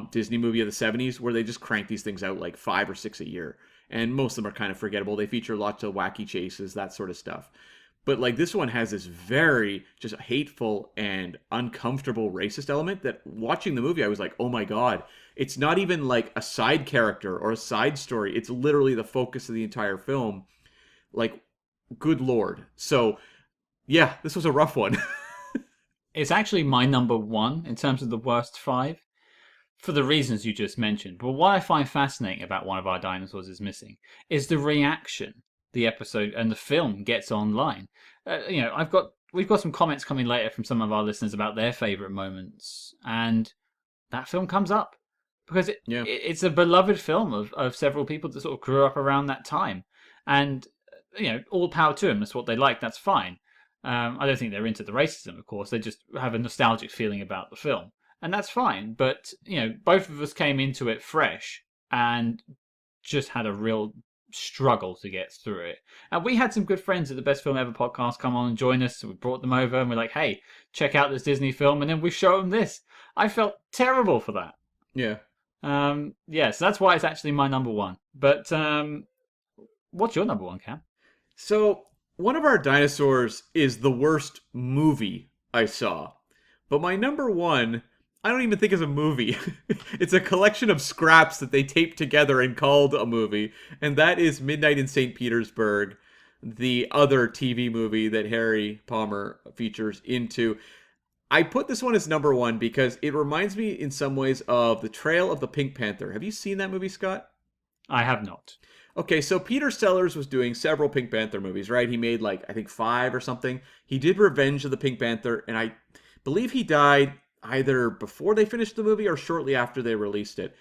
Disney movie of the 70s where they just crank these things out like 5 or 6 a year. And most of them are kind of forgettable. They feature lots of wacky chases, that sort of stuff. But like this one has this very just hateful and uncomfortable racist element that watching the movie, I was like, oh my God. It's not even like a side character or a side story. It's literally the focus of the entire film. Like, good Lord. So, yeah, this was a rough one. It's actually my number one in terms of the worst five, for the reasons you just mentioned. But what I find fascinating about One of Our Dinosaurs Is Missing is the reaction the episode and the film gets online. We've got some comments coming later from some of our listeners about their favorite moments, and that film comes up because Yeah. it's a beloved film of several people that sort of grew up around that time, and all power to them. That's what they like. That's fine. I don't think they're into the racism, of course. They just have a nostalgic feeling about the film, and that's fine. But both of us came into it fresh and just had a real struggle to get through it. And we had some good friends at the Best Film Ever podcast come on and join us. So we brought them over and we're like, hey, check out this Disney film. And then we show them this. I felt terrible for that. Yeah. Yeah, so that's why it's actually my number one. But what's your number one, Cam? So, One of Our Dinosaurs is the worst movie I saw. But my number one, I don't even think is a movie. It's a collection of scraps that they taped together and called a movie. And that is Midnight in St. Petersburg, the other TV movie that Harry Palmer features into. I put this one as number one because it reminds me in some ways of The Trail of the Pink Panther. Have you seen that movie, Scott? I have not. Okay, so Peter Sellers was doing several Pink Panther movies, right? He made like, I think 5 or something. He did Revenge of the Pink Panther, and I believe he died either before they finished the movie or shortly after they released it.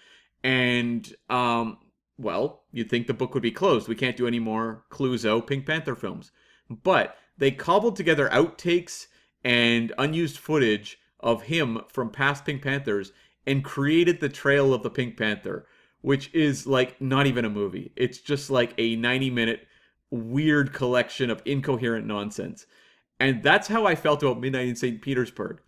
And, well, you'd think the book would be closed. We can't do any more Clouseau Pink Panther films. But they cobbled together outtakes and unused footage of him from past Pink Panthers and created the Trail of the Pink Panther, which is like not even a movie. It's just like a 90-minute weird collection of incoherent nonsense. And that's how I felt about Midnight in St. Petersburg.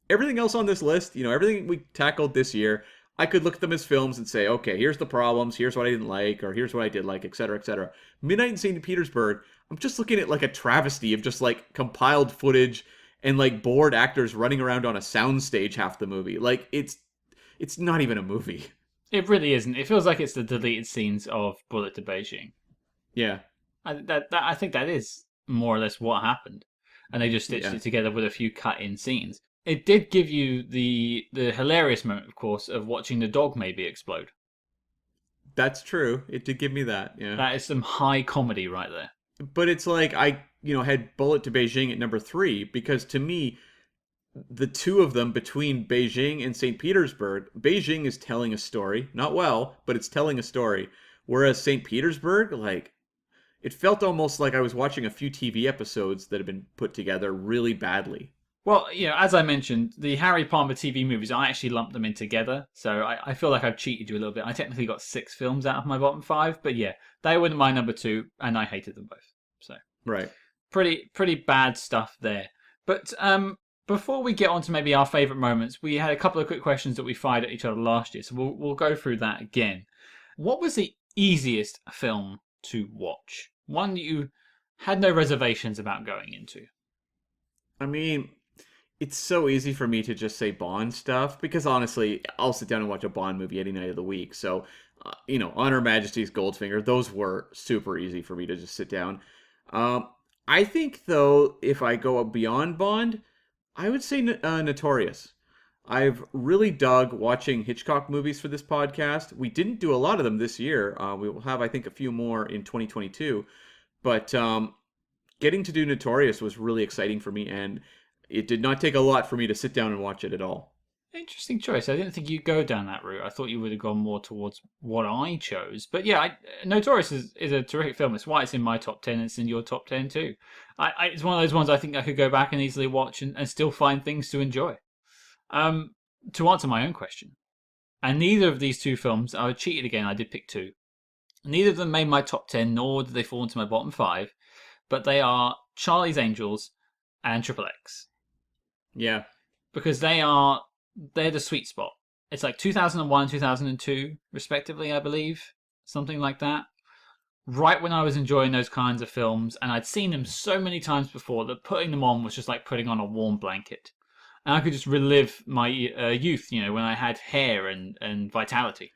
Everything else on this list, everything we tackled this year, I could look at them as films and say, okay, here's the problems, here's what I didn't like, or here's what I did like, etc., etc. Midnight in St. Petersburg, I'm just looking at like a travesty of just like compiled footage and like bored actors running around on a soundstage half the movie. Like it's not even a movie. It really isn't. It feels like it's the deleted scenes of Bullet to Beijing. Yeah. I think that is more or less what happened, and they just stitched it together with a few cut-in scenes. It did give you the hilarious moment, of course, of watching the dog maybe explode. That's true. It did give me that. Yeah. That is some high comedy right there. But it's like I had Bullet to Beijing at number 3 because to me, the two of them between Beijing and St. Petersburg, Beijing is telling a story. Not well, but it's telling a story. Whereas St. Petersburg, like, it felt almost like I was watching a few TV episodes that had been put together really badly. Well, as I mentioned, the Harry Palmer TV movies, I actually lumped them in together. So I feel like I've cheated you a little bit. I technically got 6 films out of my bottom 5. But yeah, they were my number 2, and I hated them both. So right. Pretty bad stuff there. But before we get on to maybe our favourite moments, we had a couple of quick questions that we fired at each other last year. So we'll go through that again. What was the easiest film to watch? One that you had no reservations about going into? I mean, it's so easy for me to just say Bond stuff because honestly, I'll sit down and watch a Bond movie any night of the week. So, On Her Majesty's Goldfinger, those were super easy for me to just sit down. I think, though, if I go beyond Bond, I would say Notorious. I've really dug watching Hitchcock movies for this podcast. We didn't do a lot of them this year. We will have, I think, a few more in 2022. But getting to do Notorious was really exciting for me, and it did not take a lot for me to sit down and watch it at all. Interesting choice. I didn't think you'd go down that route. I thought you would have gone more towards what I chose. But yeah, Notorious is a terrific film. It's why it's in my top 10. It's in your top 10 too. It's one of those ones I think I could go back and easily watch and still find things to enjoy. To answer my own question, and neither of these two films, I cheated again. I did pick 2. Neither of them made my top 10, nor did they fall into my bottom 5. But they are Charlie's Angels and Triple X. Yeah. Because they're the sweet spot. It's like 2001, 2002, respectively, I believe. Something like that. Right when I was enjoying those kinds of films, and I'd seen them so many times before that putting them on was just like putting on a warm blanket. And I could just relive my youth, when I had hair and vitality.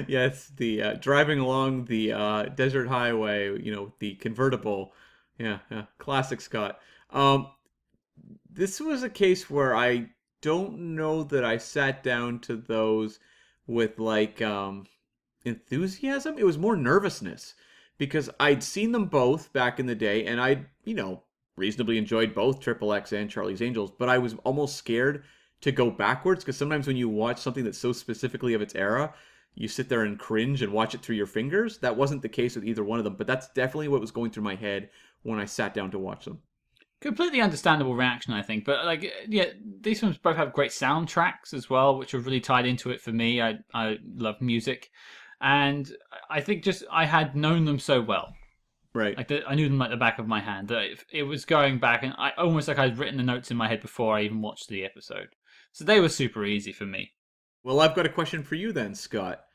Yes, the driving along the desert highway, the convertible. Yeah, classic Scott. This was a case where I don't know that I sat down to those with like enthusiasm. It was more nervousness because I'd seen them both back in the day, and I, reasonably enjoyed both Triple X and Charlie's Angels, but I was almost scared to go backwards because sometimes when you watch something that's so specifically of its era, you sit there and cringe and watch it through your fingers. That wasn't the case with either one of them, but that's definitely what was going through my head when I sat down to watch them. Completely understandable reaction, I think. But like, yeah, these films both have great soundtracks as well, which are really tied into it for me. I love music, and I think just I had known them so well. Right. Like I knew them like the back of my hand. That it was going back, and I almost like I'd written the notes in my head before I even watched the episode. So they were super easy for me. Well, I've got a question for you then, Scott.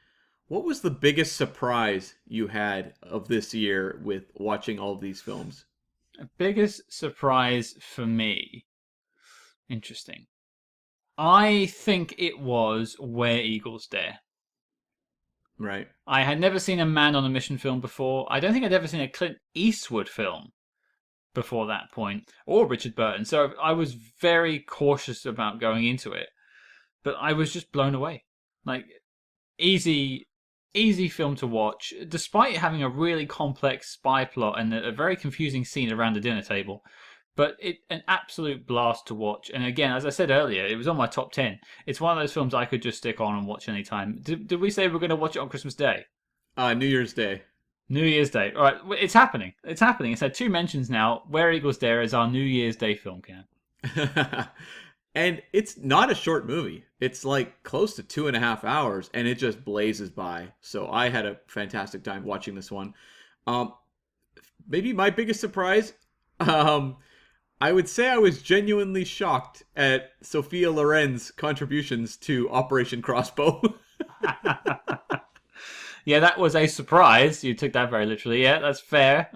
What was the biggest surprise you had of this year with watching all of these films? Biggest surprise for me. Interesting. I think it was Where Eagles Dare. Right. I had never seen a Man on a Mission film before. I don't think I'd ever seen a Clint Eastwood film before that point, or Richard Burton. So I was very cautious about going into it. But I was just blown away. Like, easy film to watch, despite having a really complex spy plot and a very confusing scene around the dinner table. But an absolute blast to watch. And again, as I said earlier, it was on my top 10. It's one of those films I could just stick on and watch anytime. Did we say we're going to watch it on Christmas Day? New Year's Day. New Year's Day. All right, it's happening. It's happening. It's had 2 mentions now. Where Eagles Dare is our New Year's Day film, Ken. And it's not a short movie. It's like close to 2.5 hours, and it just blazes by. So I had a fantastic time watching this one. Maybe my biggest surprise, I would say I was genuinely shocked at Sophia Loren's contributions to Operation Crossbow. Yeah, that was a surprise. You took that very literally. Yeah, that's fair.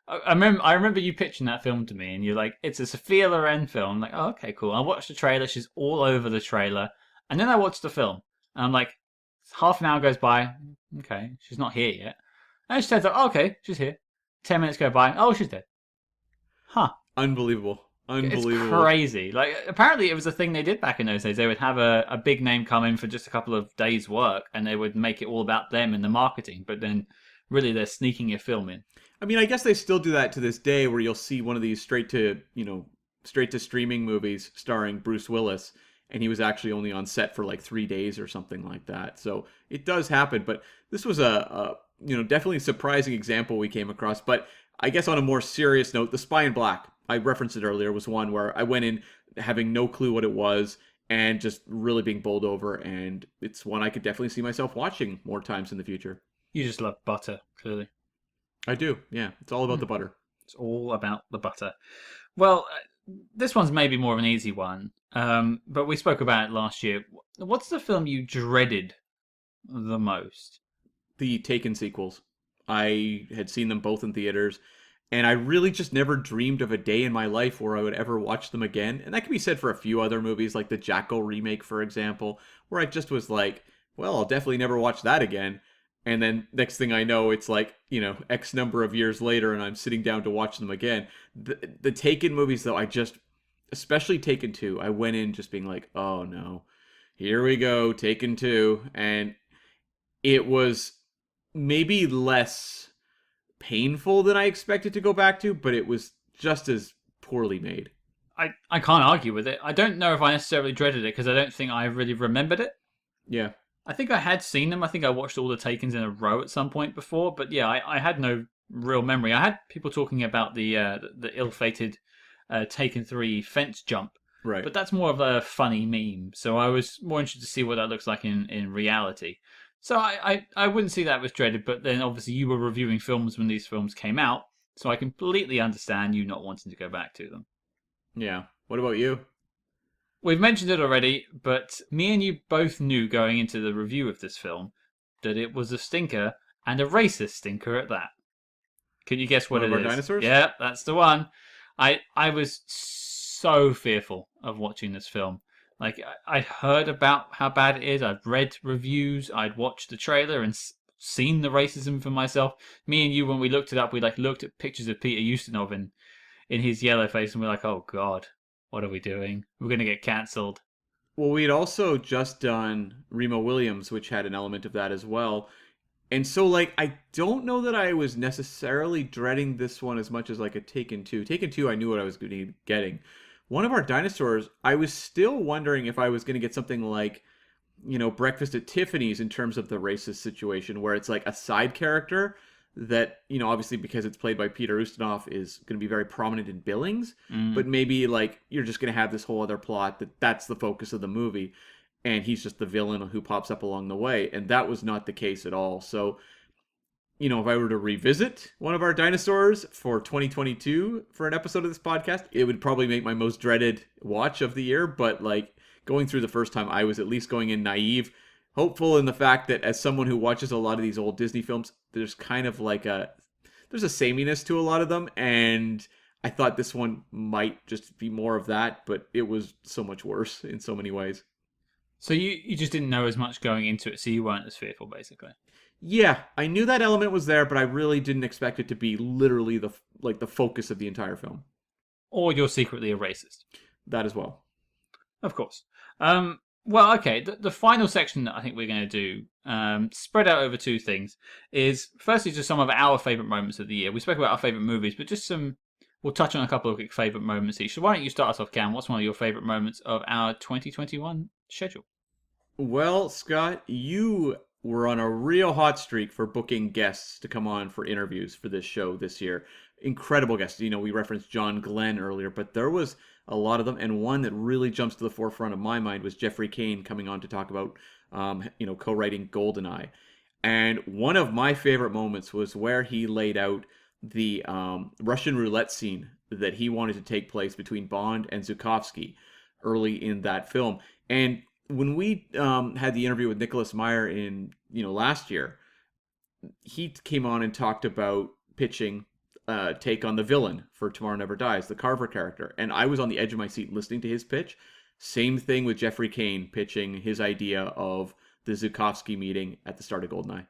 I remember you pitching that film to me, and you're like, "It's a Sophia Loren film." I'm like, "Oh, okay, cool." I watched the trailer; she's all over the trailer, and then I watched the film, and I'm like, half an hour goes by. Okay, she's not here yet, and she turns up. Oh, okay, she's here. 10 minutes go by. Oh, she's dead. Huh? Unbelievable. It's crazy. Like, apparently, it was a thing they did back in those days. They would have a big name come in for just a couple of days' work, and they would make it all about them and the marketing. But then, really, they're sneaking your film in. I mean, I guess they still do that to this day, where you'll see one of these straight to streaming movies starring Bruce Willis, and he was actually only on set for like 3 days or something like that. So it does happen, but this was a definitely a surprising example we came across. But I guess on a more serious note, The Spy in Black, I referenced it earlier, was one where I went in having no clue what it was and just really being bowled over, and it's one I could definitely see myself watching more times in the future. You just love butter, clearly. I do, yeah. It's all about the butter. It's all about the butter. Well, this one's maybe more of an easy one, but we spoke about it last year. What's the film you dreaded the most? The Taken sequels. I had seen them both in theaters, and I really just never dreamed of a day in my life where I would ever watch them again. And that can be said for a few other movies, like the Jackal remake, for example, where I just was like, well, I'll definitely never watch that again. And then next thing I know, it's like, X number of years later, and I'm sitting down to watch them again. The Taken movies, though, especially Taken 2, I went in just being like, oh no, here we go, Taken 2. And it was maybe less painful than I expected to go back to, but it was just as poorly made. I can't argue with it. I don't know if I necessarily dreaded it, because I don't think I really remembered it. Yeah. I think I had seen them. I think I watched all the Takens in a row at some point before, but yeah, I had no real memory. I had people talking about the ill-fated Taken 3 fence jump, right? But that's more of a funny meme. So I was more interested to see what that looks like in reality. So I wouldn't see that was dreaded, but then obviously you were reviewing films when these films came out, so I completely understand you not wanting to go back to them. Yeah. What about you? We've mentioned it already, but me and you both knew going into the review of this film that it was a stinker, and a racist stinker at that. Can you guess what it is? Dinosaurs? Yeah, that's the one. I was so fearful of watching this film. Like, I'd heard about how bad it is. I'd read reviews. I'd watched the trailer and seen the racism for myself. Me and you, when we looked it up, we looked at pictures of Peter Ustinov in his yellow face, and we're like, oh god. What are we doing? We're going to get cancelled. Well, we had also just done Remo Williams, which had an element of that as well. And so, like, I don't know that I was necessarily dreading this one as much as, like, a Taken 2. Taken 2, I knew what I was going to be getting. One of our dinosaurs, I was still wondering if I was going to get something like, Breakfast at Tiffany's in terms of the racist situation, where it's like a side character that, obviously because it's played by Peter Ustinov is going to be very prominent in Billings, but maybe like you're just going to have this whole other plot that's the focus of the movie, and he's just the villain who pops up along the way, and that was not the case at all. So, if I were to revisit one of our dinosaurs for 2022 for an episode of this podcast, it would probably make my most dreaded watch of the year, but like going through the first time, I was at least going in naive, hopeful in the fact that as someone who watches a lot of these old Disney films, there's kind of like there's a sameness to a lot of them, and I thought this one might just be more of that, but it was so much worse in so many ways. So you just didn't know as much going into it, so you weren't as fearful, basically. Yeah, I knew that element was there, but I really didn't expect it to be literally the focus of the entire film. Or you're secretly a racist. That as well. Of course. Well, okay, the final section that I think we're going to do, spread out over two things, is firstly just some of our favourite moments of the year. We spoke about our favourite movies, but just we'll touch on a couple of favourite moments each. So why don't you start us off, Cam? What's one of your favourite moments of our 2021 schedule? Well, Scott, you were on a real hot streak for booking guests to come on for interviews for this show this year. Incredible guests. We referenced John Glenn earlier, but there was a lot of them, and one that really jumps to the forefront of my mind was Jeffrey Kane coming on to talk about, co-writing GoldenEye. And one of my favorite moments was where he laid out the Russian roulette scene that he wanted to take place between Bond and Zukovsky early in that film. And when we had the interview with Nicholas Meyer in last year, he came on and talked about pitching take on the villain for Tomorrow Never Dies, the Carver character, and I was on the edge of my seat listening to his pitch. Same thing with Jeffrey Kane pitching his idea of the Zukovsky meeting at the start of GoldenEye.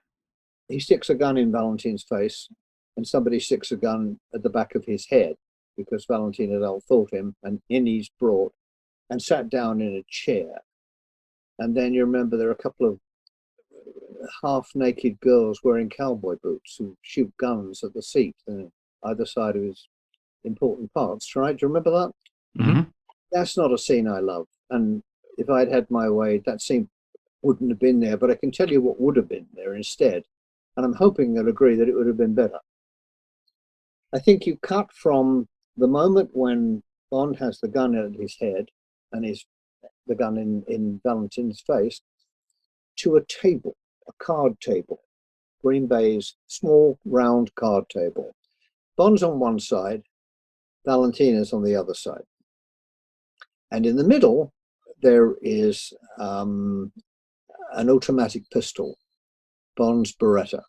He sticks a gun in Valentin's face, and somebody sticks a gun at the back of his head because Valentin had outthought him, and in he's brought and sat down in a chair. And then you remember there are a couple of half-naked girls wearing cowboy boots who shoot guns at the seat on either side of his important parts, right? Do you remember that? Mm-hmm. That's not a scene I love. And if I'd had my way, that scene wouldn't have been there. But I can tell you what would have been there instead. And I'm hoping they'll agree that it would have been better. I think you cut from the moment when Bond has the gun at his head and the gun in Valentin's face to a table, a card table, Green Bay's small round card table. Bond's on one side, Valentin is on the other side. And in the middle, there is an automatic pistol, Bond's Beretta.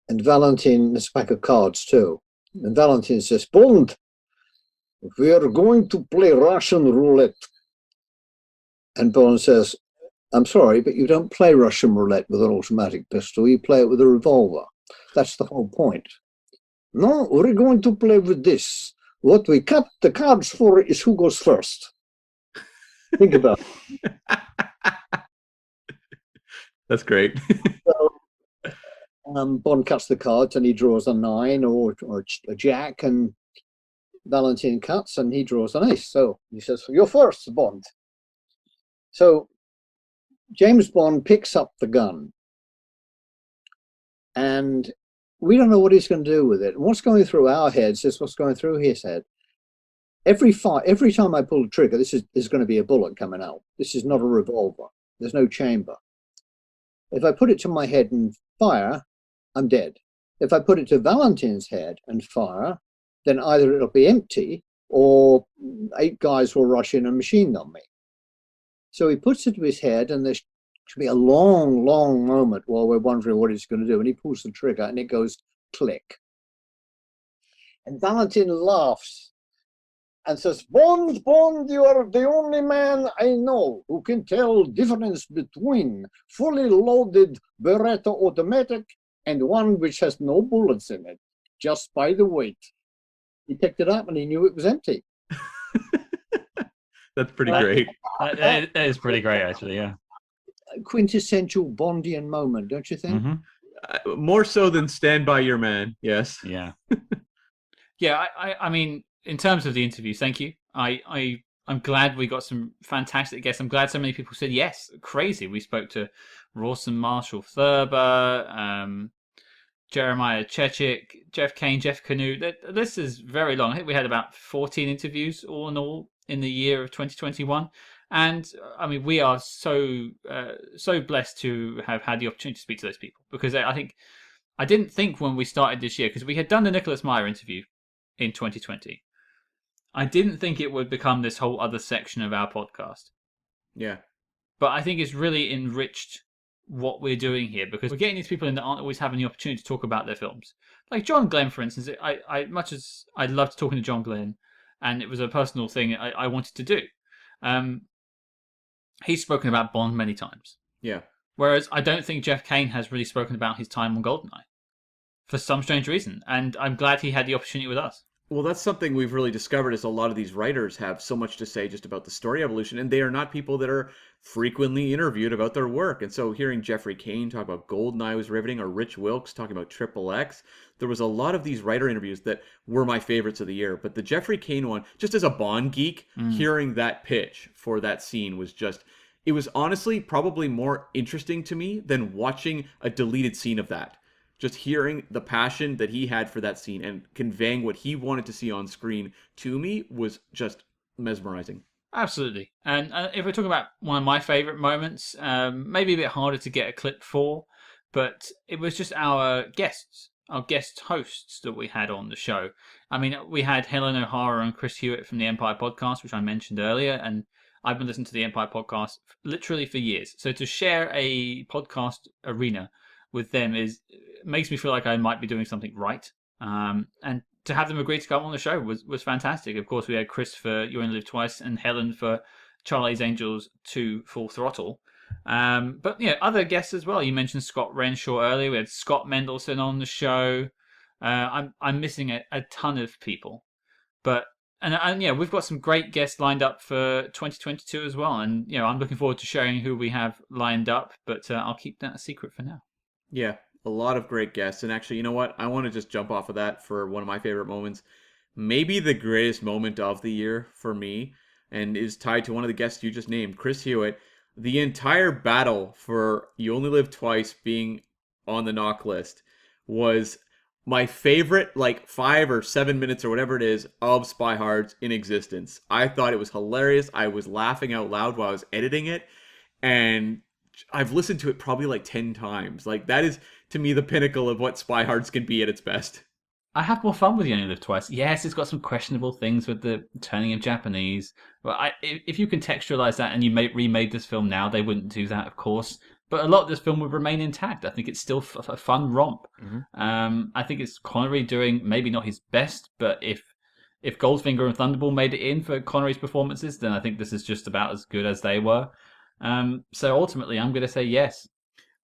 And Valentin, there's a pack of cards too. And Valentin says, Bond, we are going to play Russian roulette. And Bond says, I'm sorry, but you don't play Russian roulette with an automatic pistol. You play it with a revolver. That's the whole point. No, we're going to play with this. What we cut the cards for is who goes first. Think about it. That's great. So, Bond cuts the cards and he draws a 9 or a jack, and Valentin cuts and he draws an ace. So he says, you're first, Bond. So James Bond picks up the gun and we don't know what he's going to do with it. And what's going through our heads is what's going through his head. Every time I pull the trigger, there's going to be a bullet coming out. This is not a revolver. There's no chamber. If I put it to my head and fire, I'm dead. If I put it to Valentin's head and fire, then either it'll be empty or 8 guys will rush in and machine gun me. So he puts it to his head, and there's to be a long, long moment while we're wondering what he's going to do. And he pulls the trigger and it goes click. And Valentin laughs and says, Bond, Bond, you are the only man I know who can tell difference between fully loaded Beretta automatic and one which has no bullets in it, just by the weight. He picked it up and he knew it was empty. That's pretty great. That is pretty great, actually. Yeah. Quintessential Bondian moment, don't you think? More so than Stand By Your Man. Yes. Yeah. Yeah. I mean, in terms of the interviews, thank you. I'm glad we got some fantastic guests. I'm glad so many people said yes. Crazy. We spoke to Rawson Marshall Thurber, Jeremiah Chechik, Jeff Kane, Jeff Canoe. This is very long. I think we had about 14 interviews all in all in the year of 2021. And I mean, we are so blessed to have had the opportunity to speak to those people, because I didn't think when we started this year, because we had done the Nicholas Meyer interview in 2020. I didn't think it would become this whole other section of our podcast. Yeah. But I think it's really enriched what we're doing here, because we're getting these people in that aren't always having the opportunity to talk about their films. Like John Glenn, for instance. I much as I loved talking to John Glenn, and it was a personal thing I wanted to do. He's spoken about Bond many times. Yeah. Whereas I don't think Jeff Kane has really spoken about his time on GoldenEye for some strange reason. And I'm glad he had the opportunity with us. Well, that's something we've really discovered, is a lot of these writers have so much to say just about the story evolution, and they are not people that are frequently interviewed about their work. And so hearing Jeffrey Kane talk about GoldenEye was riveting, or Rich Wilkes talking about Triple X, there was a lot of these writer interviews that were my favorites of the year. But the Jeffrey Kane one, just as a Bond geek, hearing that pitch for that scene was just... It was honestly probably more interesting to me than watching a deleted scene of that. Just hearing the passion that he had for that scene and conveying what he wanted to see on screen to me was just mesmerizing. Absolutely. And if we're talking about one of my favorite moments, maybe a bit harder to get a clip for, but it was just our guest hosts that we had on the show. I mean, we had Helen O'Hara and Chris Hewitt from the Empire podcast, which I mentioned earlier, and I've been listening to the Empire podcast literally for years. So to share a podcast arena with them makes me feel like I might be doing something right. And to have them agree to come on the show was fantastic. Of course, we had Chris for You Only Live Twice and Helen for Charlie's Angels 2 Full Throttle. But yeah, other guests as well. You mentioned Scott Renshaw earlier. We had Scott Mendelsohn on the show. I'm missing a ton of people, but and yeah, we've got some great guests lined up for 2022 as well. And I'm looking forward to sharing who we have lined up, but I'll keep that a secret for now. Yeah, a lot of great guests. And actually, you know what? I want to just jump off of that for one of my favorite moments. Maybe the greatest moment of the year for me, and is tied to one of the guests you just named, Chris Hewitt. The entire battle for You Only Live Twice being on the knock list was my favorite, 5 or 7 minutes or whatever it is, of SpyHards in existence. I thought it was hilarious. I was laughing out loud while I was editing it, and I've listened to it probably 10 times. That is, to me, the pinnacle of what SpyHards can be at its best. I have more fun with You Only Live Twice. Yes, it's got some questionable things with the turning of Japanese. But if you contextualize that and you remade this film now, they wouldn't do that, of course. But a lot of this film would remain intact. I think it's still a fun romp. Mm-hmm. I think it's Connery doing maybe not his best, but if Goldfinger and Thunderball made it in for Connery's performances, then I think this is just about as good as they were. So ultimately, I'm going to say yes.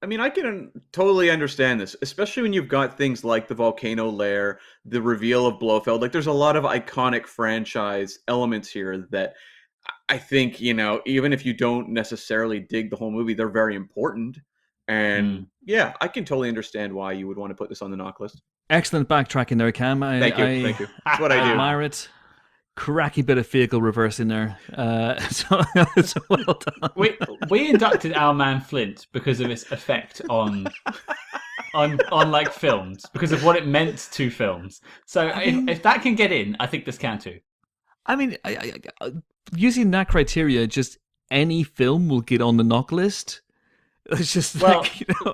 I mean, I can totally understand this, especially when you've got things like the volcano lair, the reveal of Blofeld. There's a lot of iconic franchise elements here that I think, even if you don't necessarily dig the whole movie, they're very important. And yeah, I can totally understand why you would want to put this on the knock list. Excellent backtracking there, Cam. Thank you. That's what I do. Admire it. Cracky bit of vehicle reverse in there. So well done. We inducted our man Flint because of its effect on films, because of what it meant to films. So if that can get in, I think this can too. I mean, using that criteria, just any film will get on the knock list. It's just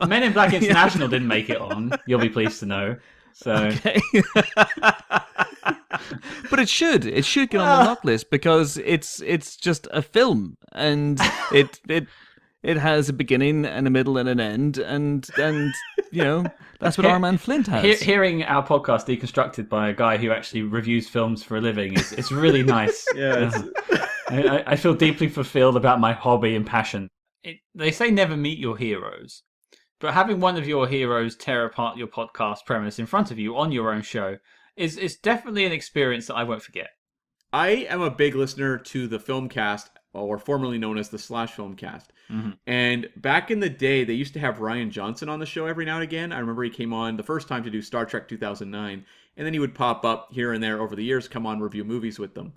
Men in Black International didn't make it on. You'll be pleased to know. So. Okay. But it should get on the knock list because it's just a film, and it has a beginning and a middle and an end, and that's what our man Flint has. Hearing our podcast deconstructed by a guy who actually reviews films for a living it's really nice. Yeah, I feel deeply fulfilled about my hobby and passion. They say never meet your heroes, but having one of your heroes tear apart your podcast premise in front of you on your own show is definitely an experience that I won't forget. I am a big listener to the Filmcast, or formerly known as the Slash Filmcast. Mm-hmm. And back in the day, they used to have Ryan Johnson on the show every now and again. I remember he came on the first time to do Star Trek 2009, and then he would pop up here and there over the years, come on, review movies with them.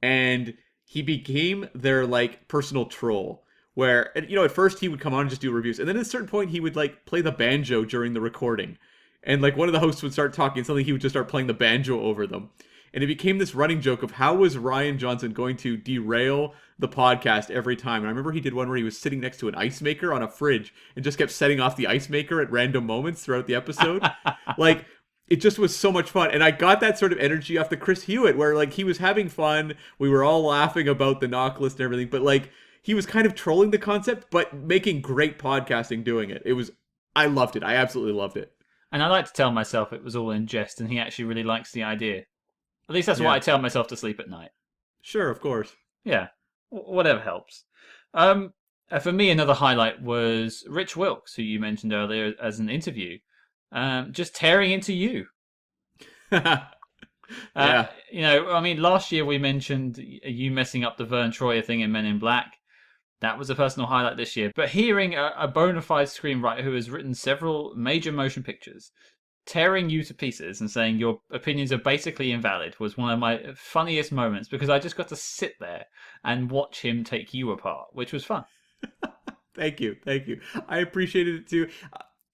And he became their, like, personal troll. Where, you know, at first he would come on and just do reviews, and then at a certain point he would, like, play the banjo during the recording. And, like, one of the hosts would start talking, and suddenly he would just start playing the banjo over them. And it became this running joke of how was Ryan Johnson going to derail the podcast every time. And I remember he did one where he was sitting next to an ice maker on a fridge and just kept setting off the ice maker at random moments throughout the episode. Like, it just was so much fun. And I got that sort of energy off the Chris Hewitt, where, like, he was having fun. We were all laughing about the knock list and everything. But, like, he was kind of trolling the concept, but making great podcasting doing it. I loved it. I absolutely loved it. And I like to tell myself it was all in jest, and he actually really likes the idea. At least that's what I tell myself to sleep at night. Sure, of course. Yeah, whatever helps. For me, another highlight was Rich Wilkes, who you mentioned earlier as an interview, just tearing into you. Yeah. You know, I mean, last year we mentioned you messing up the Vern Troyer thing in Men in Black. That was a personal highlight this year. But hearing a bona fide screenwriter who has written several major motion pictures tearing you to pieces and saying your opinions are basically invalid was one of my funniest moments, because I just got to sit there and watch him take you apart, which was fun. Thank you. I appreciated it too.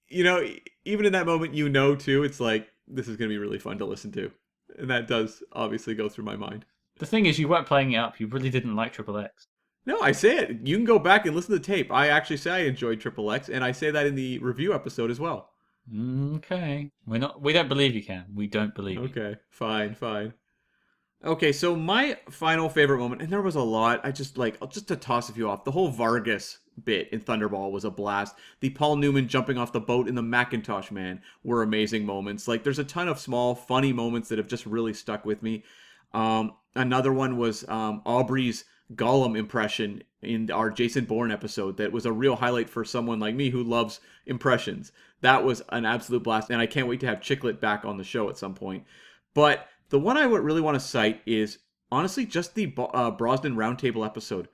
You know, even in that moment, you know, too, it's like, this is going to be really fun to listen to. And that does obviously go through my mind. The thing is, you weren't playing it up. You really didn't like Triple X. No, I say it. You can go back and listen to the tape. I actually say I enjoyed Triple X, and I say that in the review episode as well. Okay. We don't believe you, Cam. We don't believe you. Okay, fine. Okay, so my final favorite moment, and there was a lot, just to toss a few off, the whole Vargas bit in Thunderball was a blast. The Paul Newman jumping off the boat in the Macintosh Man were amazing moments. Like, there's a ton of small, funny moments that have just really stuck with me. Another one was Aubrey's Gollum impression in our Jason Bourne episode. That was a real highlight for someone like me who loves impressions. That was an absolute blast, and I can't wait to have Chicklet back on the show at some point. But the one I would really want to cite is, honestly, just the Brosnan Roundtable episode.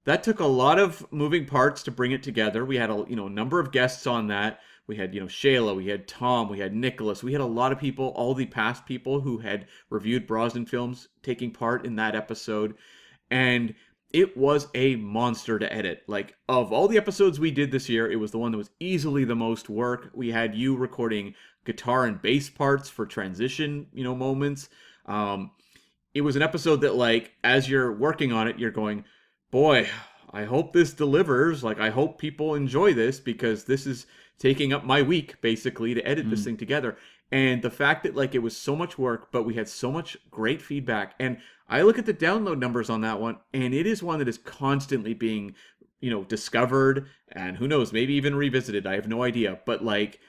That took a lot of moving parts to bring it together. We had a number of guests on that. We had, Shayla, we had Tom, we had Nicholas. We had a lot of people, all the past people who had reviewed Brosnan films taking part in that episode. And it was a monster to edit. Like, of all the episodes we did this year, it was the one that was easily the most work. We had you recording guitar and bass parts for transition, moments. It was an episode that, like, as you're working on it, you're going, boy, I hope this delivers. Like, I hope people enjoy this, because this is taking up my week, basically, to edit this thing together. And the fact that, like, it was so much work, but we had so much great feedback. And I look at the download numbers on that one, and it is one that is constantly being, discovered, and who knows, maybe even revisited. I have no idea. But, like,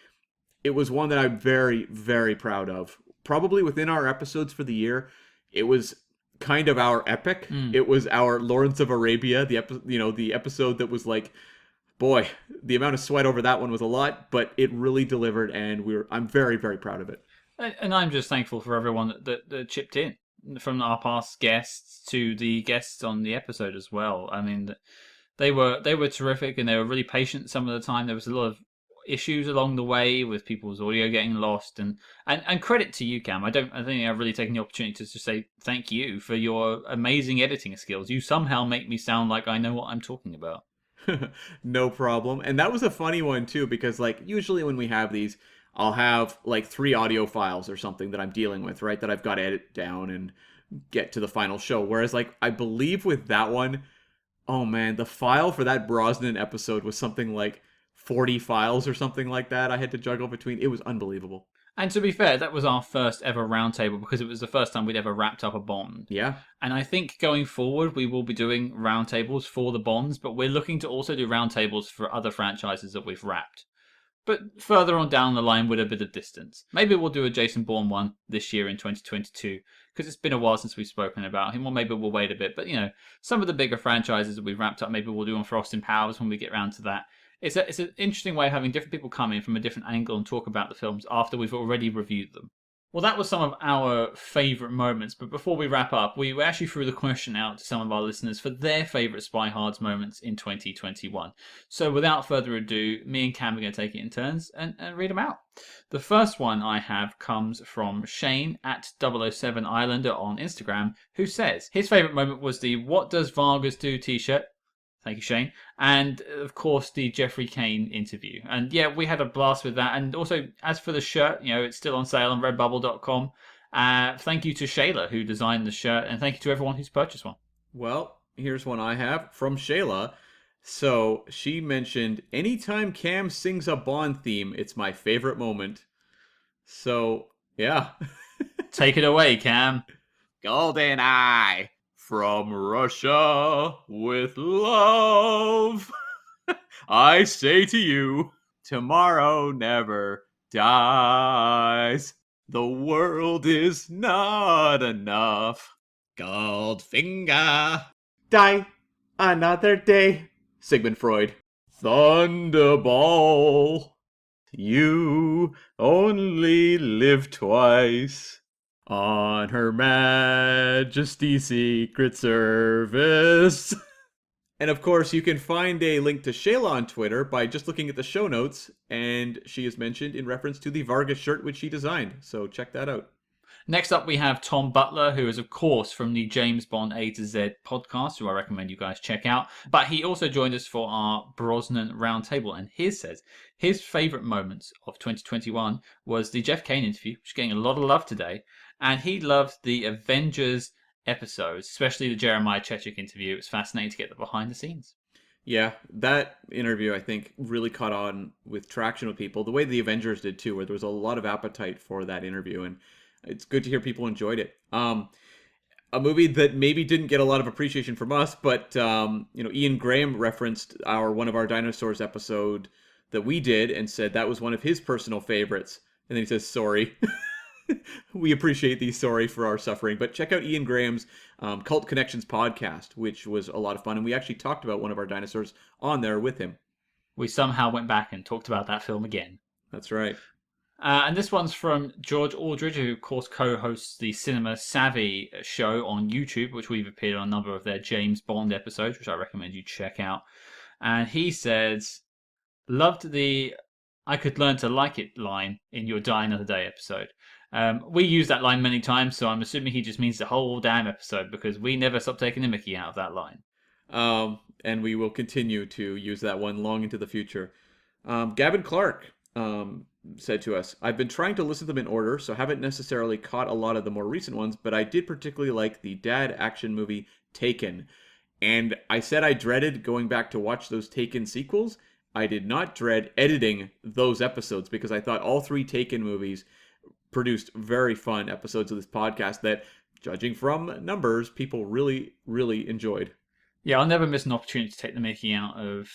it was one that I'm very, very proud of. Probably within our episodes for the year, it was kind of our epic. It was our Lawrence of Arabia, the episode that was like, boy, the amount of sweat over that one was a lot, but it really delivered, and I'm very, very proud of it. And I'm just thankful for everyone that chipped in, from our past guests to the guests on the episode as well. I mean, they were terrific, and they were really patient some of the time. There was a lot of issues along the way with people's audio getting lost, and credit to you, Cam. I think I've really taken the opportunity to just say thank you for your amazing editing skills. You somehow make me sound like I know what I'm talking about. No problem. And that was a funny one too, because, like, usually when we have these, I'll have like 3 audio files or something that I'm dealing with, right, that I've got to edit down and get to the final show. Whereas, like, I believe with that one, oh man, the file for that Brosnan episode was something like 40 files or something like that I had to juggle between. It was unbelievable. And to be fair, that was our first ever roundtable, because it was the first time we'd ever wrapped up a Bond. Yeah. And I think going forward, we will be doing roundtables for the Bonds, but we're looking to also do roundtables for other franchises that we've wrapped. But further on down the line with a bit of distance. Maybe we'll do a Jason Bourne one this year in 2022, because it's been a while since we've spoken about him, or maybe we'll wait a bit. But, some of the bigger franchises that we've wrapped up, maybe we'll do on for Austin Powers when we get around to that. It's an interesting way of having different people come in from a different angle and talk about the films after we've already reviewed them. Well, that was some of our favourite moments, but before we wrap up, we actually threw the question out to some of our listeners for their favourite SpyHards moments in 2021. So without further ado, me and Cam are going to take it in turns and read them out. The first one I have comes from Shane at 007 Islander on Instagram, who says his favourite moment was the What Does Vargas Do t-shirt. Thank you, Shane. And, of course, the Jeffrey Kane interview. And, yeah, we had a blast with that. And also, as for the shirt, it's still on sale on redbubble.com. Thank you to Shayla, who designed the shirt. And thank you to everyone who's purchased one. Well, here's one I have from Shayla. So, she mentioned, anytime Cam sings a Bond theme, it's my favorite moment. So, yeah. Take it away, Cam. GoldenEye. From Russia with love, I say to you, tomorrow never dies. The world is not enough. Goldfinger. Die another day. Sigmund Freud. Thunderball. You only live twice. On Her Majesty's Secret Service. And of course, you can find a link to Shayla on Twitter by just looking at the show notes, and she is mentioned in reference to the Vargas shirt which she designed, so check that out. Next up, we have Tom Butler, who is, of course, from the James Bond A to Z podcast, who I recommend you guys check out. But he also joined us for our Brosnan Roundtable, and he says his favourite moments of 2021 was the Jeff Kane interview, which is getting a lot of love today, and he loved the Avengers episodes, especially the Jeremiah Chechik interview. It was fascinating to get the behind the scenes. Yeah, that interview, I think, really caught on with traction with people, the way the Avengers did too, where there was a lot of appetite for that interview, and it's good to hear people enjoyed it. A movie that maybe didn't get a lot of appreciation from us, but Ian Graham referenced one of our dinosaurs episode that we did and said that was one of his personal favorites. And then he says, sorry. We appreciate the sorry for our suffering. But check out Ian Graham's Cult Connections podcast, which was a lot of fun. And we actually talked about one of our dinosaurs on there with him. We somehow went back and talked about that film again. That's right. And this one's from George Aldridge, who, of course, co-hosts the Cinema Savvy show on YouTube, which we've appeared on a number of their James Bond episodes, which I recommend you check out. And he says, loved the I could learn to like it line in your Die Another Day episode. We use that line many times, so I'm assuming he just means the whole damn episode, because we never stop taking the mickey out of that line. And we will continue to use that one long into the future. Gavin Clark said to us, I've been trying to listen to them in order, so haven't necessarily caught a lot of the more recent ones, but I did particularly like the dad action movie Taken. And I said I dreaded going back to watch those Taken sequels. I did not dread editing those episodes, because I thought all three Taken movies produced very fun episodes of this podcast that, judging from numbers, people really, really enjoyed. Yeah, I'll never miss an opportunity to take the mickey out of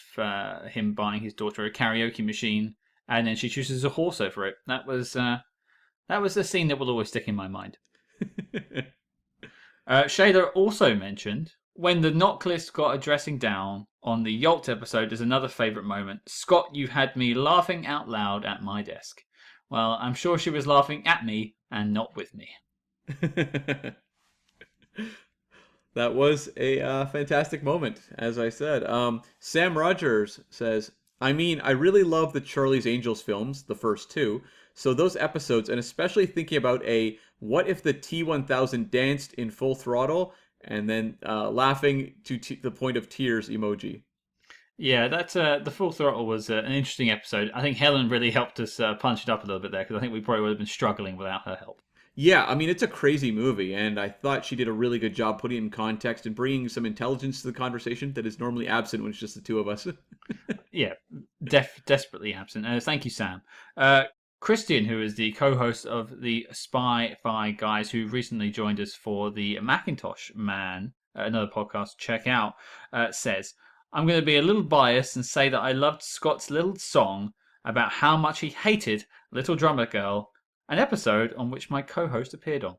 him buying his daughter a karaoke machine, and then she chooses a horse over it. That was a scene that will always stick in my mind. Shayla also mentioned when the knock list got a dressing down on the Yolt episode is another favourite moment. Scott, you had me laughing out loud at my desk. Well, I'm sure she was laughing at me and not with me. That was a fantastic moment, as I said. Sam Rogers says, I really love the Charlie's Angels films, the first two. So those episodes, and especially thinking about what if the T-1000 danced in Full Throttle, and then laughing to the point of tears emoji. Yeah, that's the Full Throttle was an interesting episode. I think Helen really helped us punch it up a little bit there, because I think we probably would have been struggling without her help. Yeah, it's a crazy movie, and I thought she did a really good job putting it in context and bringing some intelligence to the conversation that is normally absent when it's just the two of us. Yeah, desperately absent. Thank you, Sam. Christian, who is the co-host of the Spy guys, who recently joined us for the Macintosh Man, another podcast to check out, says, I'm going to be a little biased and say that I loved Scott's little song about how much he hated Little Drummer Girl, an episode on which my co-host appeared on.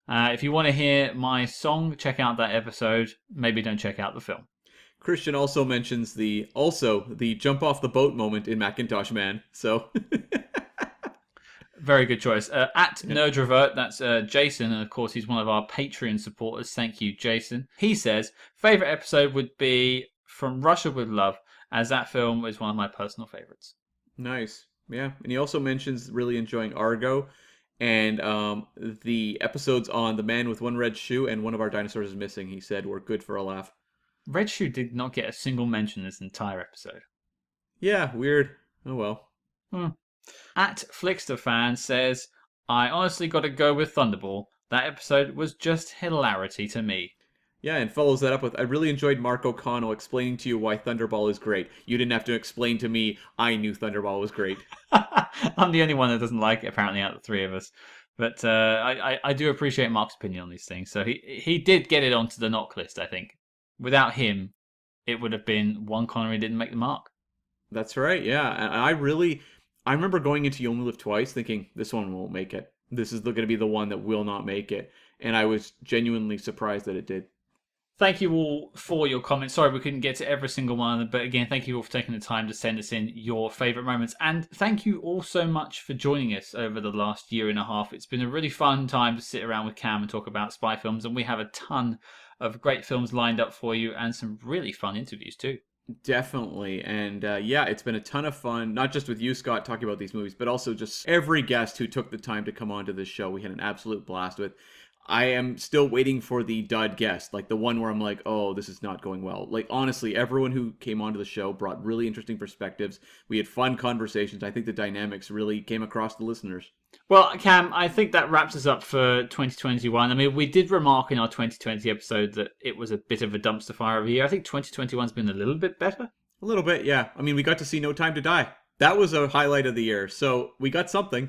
If you want to hear my song, check out that episode. Maybe don't check out the film. Christian also mentions the jump off the boat moment in Macintosh Man. So Very good choice. At Nerdrevert, that's Jason, and of course he's one of our Patreon supporters. Thank you, Jason. He says, favourite episode would be From Russia with Love, as that film is one of my personal favourites. Nice. Yeah. And he also mentions really enjoying Argo and the episodes on The Man with One Red Shoe and One of Our Dinosaurs is Missing, he said, were good for a laugh. Red Shoe did not get a single mention this entire episode. Yeah, weird. Oh well. At FlicksterFan says, I honestly got to go with Thunderball. That episode was just hilarity to me. Yeah, and follows that up with, I really enjoyed Mark O'Connell explaining to you why Thunderball is great. You didn't have to explain to me. I knew Thunderball was great. I'm the only one that doesn't like it, apparently, out of the three of us. But I do appreciate Mark's opinion on these things. So he did get it onto the knock list, I think. Without him, it would have been one Connery didn't make the mark. That's right, yeah. And I remember going into You Only Live Twice thinking, this one won't make it. This is going to be the one that will not make it. And I was genuinely surprised that it did. Thank you all for your comments. Sorry we couldn't get to every single one of them, but again, thank you all for taking the time to send us in your favourite moments. And thank you all so much for joining us over the last year and a half. It's been a really fun time to sit around with Cam and talk about spy films, and we have a ton of great films lined up for you and some really fun interviews too. Definitely. And yeah, it's been a ton of fun, not just with you, Scott, talking about these movies, but also just every guest who took the time to come onto this show. We had an absolute blast with. I am still waiting for the dud guest, like the one where I'm like, oh, this is not going well. Like, honestly, everyone who came onto the show brought really interesting perspectives. We had fun conversations. I think the dynamics really came across the listeners. Well, Cam, I think that wraps us up for 2021. I mean, we did remark in our 2020 episode that it was a bit of a dumpster fire of a year. I think 2021's been a little bit better. A little bit, yeah. I mean, we got to see No Time to Die. That was a highlight of the year, so we got something.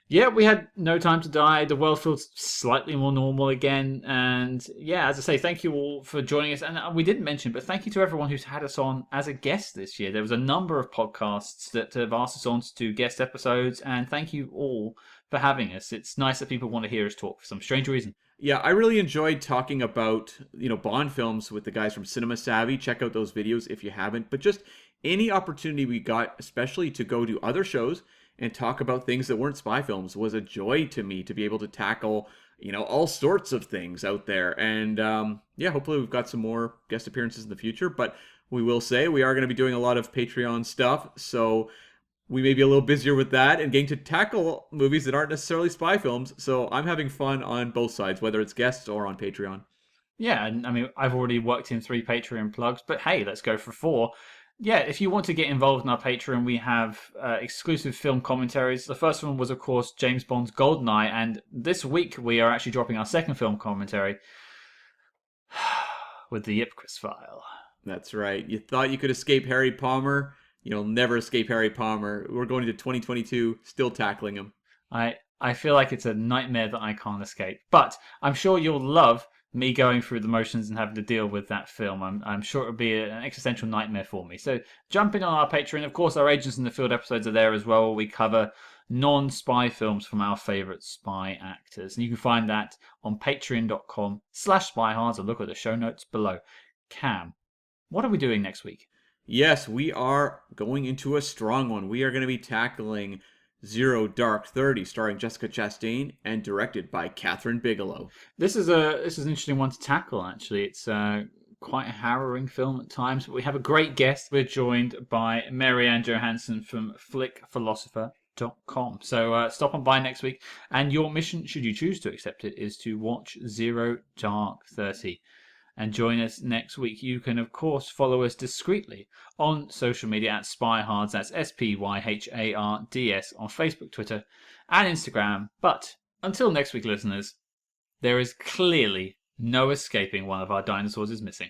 Yeah, we had No Time to Die. The world feels slightly more normal again. And yeah, as I say, thank you all for joining us. And we didn't mention, but thank you to everyone who's had us on as a guest this year. There was a number of podcasts that have asked us on to do guest episodes. And thank you all for having us. It's nice that people want to hear us talk for some strange reason. Yeah, I really enjoyed talking about, Bond films with the guys from Cinema Savvy. Check out those videos if you haven't. But just any opportunity we got, especially to go to other shows and talk about things that weren't spy films, was a joy to me to be able to tackle, all sorts of things out there. And yeah, hopefully we've got some more guest appearances in the future. But we will say we are going to be doing a lot of Patreon stuff. So we may be a little busier with that and getting to tackle movies that aren't necessarily spy films. So I'm having fun on both sides, whether it's guests or on Patreon. Yeah, and I mean, I've already worked in 3 Patreon plugs, but hey, let's go for 4. Yeah, if you want to get involved in our Patreon, we have exclusive film commentaries. The first one was, of course, James Bond's GoldenEye, and this week we are actually dropping our second film commentary with the Ipcris File. That's right. You thought you could escape Harry Palmer. You'll never escape Harry Palmer. We're going into 2022, still tackling him. I feel like it's a nightmare that I can't escape. But I'm sure you'll love me going through the motions and having to deal with that film. I'm sure it'll be an existential nightmare for me. So jump in on our Patreon. Of course, our Agents in the Field episodes are there as well. We cover non-spy films from our favourite spy actors. And you can find that on patreon.com/spyhards, or look at the show notes below. Cam, what are we doing next week? Yes, we are going into a strong one. We are going to be tackling Zero Dark 30, starring Jessica Chastain and directed by Catherine Bigelow. This is an interesting one to tackle, actually. It's quite a harrowing film at times, but we have a great guest. We're joined by Marianne Johansson from flickphilosopher.com. So stop on by next week, and your mission, should you choose to accept it, is to watch Zero Dark 30. And join us next week. You can, of course, follow us discreetly on social media at SpyHards. That's SpyHards on Facebook, Twitter, and Instagram. But until next week, listeners, there is clearly no escaping one of our dinosaurs is missing.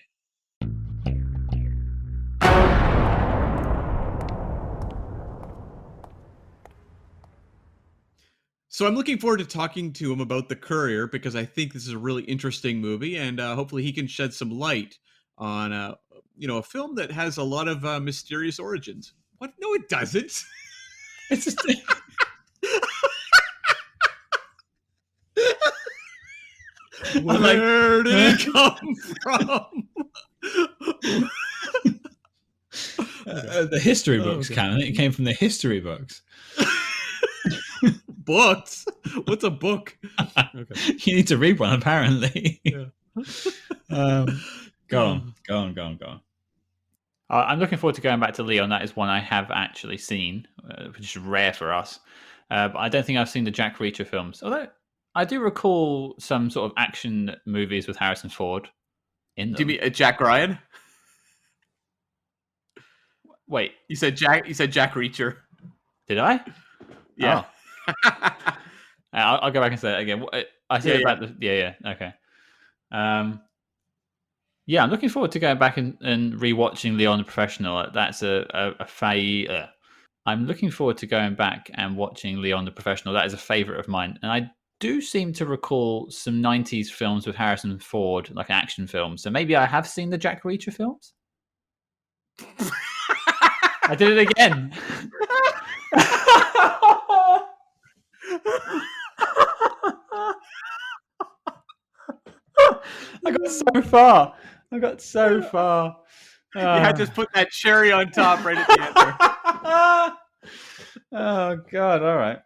So I'm looking forward to talking to him about The Courier, because I think this is a really interesting movie, and hopefully he can shed some light on a film that has a lot of mysterious origins. What? No, it doesn't. It's just. Where did it come from? The history books, Canon. It came from the history books. Books? What's a book? Okay. You need to read one, apparently. Yeah. Go on. I'm looking forward to going back to Leon. That is one I have actually seen, which is rare for us. But I don't think I've seen the Jack Reacher films. Although I do recall some sort of action movies with Harrison Ford in them. Do you mean Jack Ryan? Wait, you said Jack Reacher. Did I? Yeah. Oh. I'll go back and say that again. I said about the okay. Yeah, I'm looking forward to going back and rewatching Leon the Professional. That's I'm looking forward to going back and watching Leon the Professional. That is a favorite of mine, and I do seem to recall some 90s films with Harrison Ford, like action films. So maybe I have seen the Jack Reacher films. I did it again. I got so far. You had to put that cherry on top right at the end there. Oh, God. All right.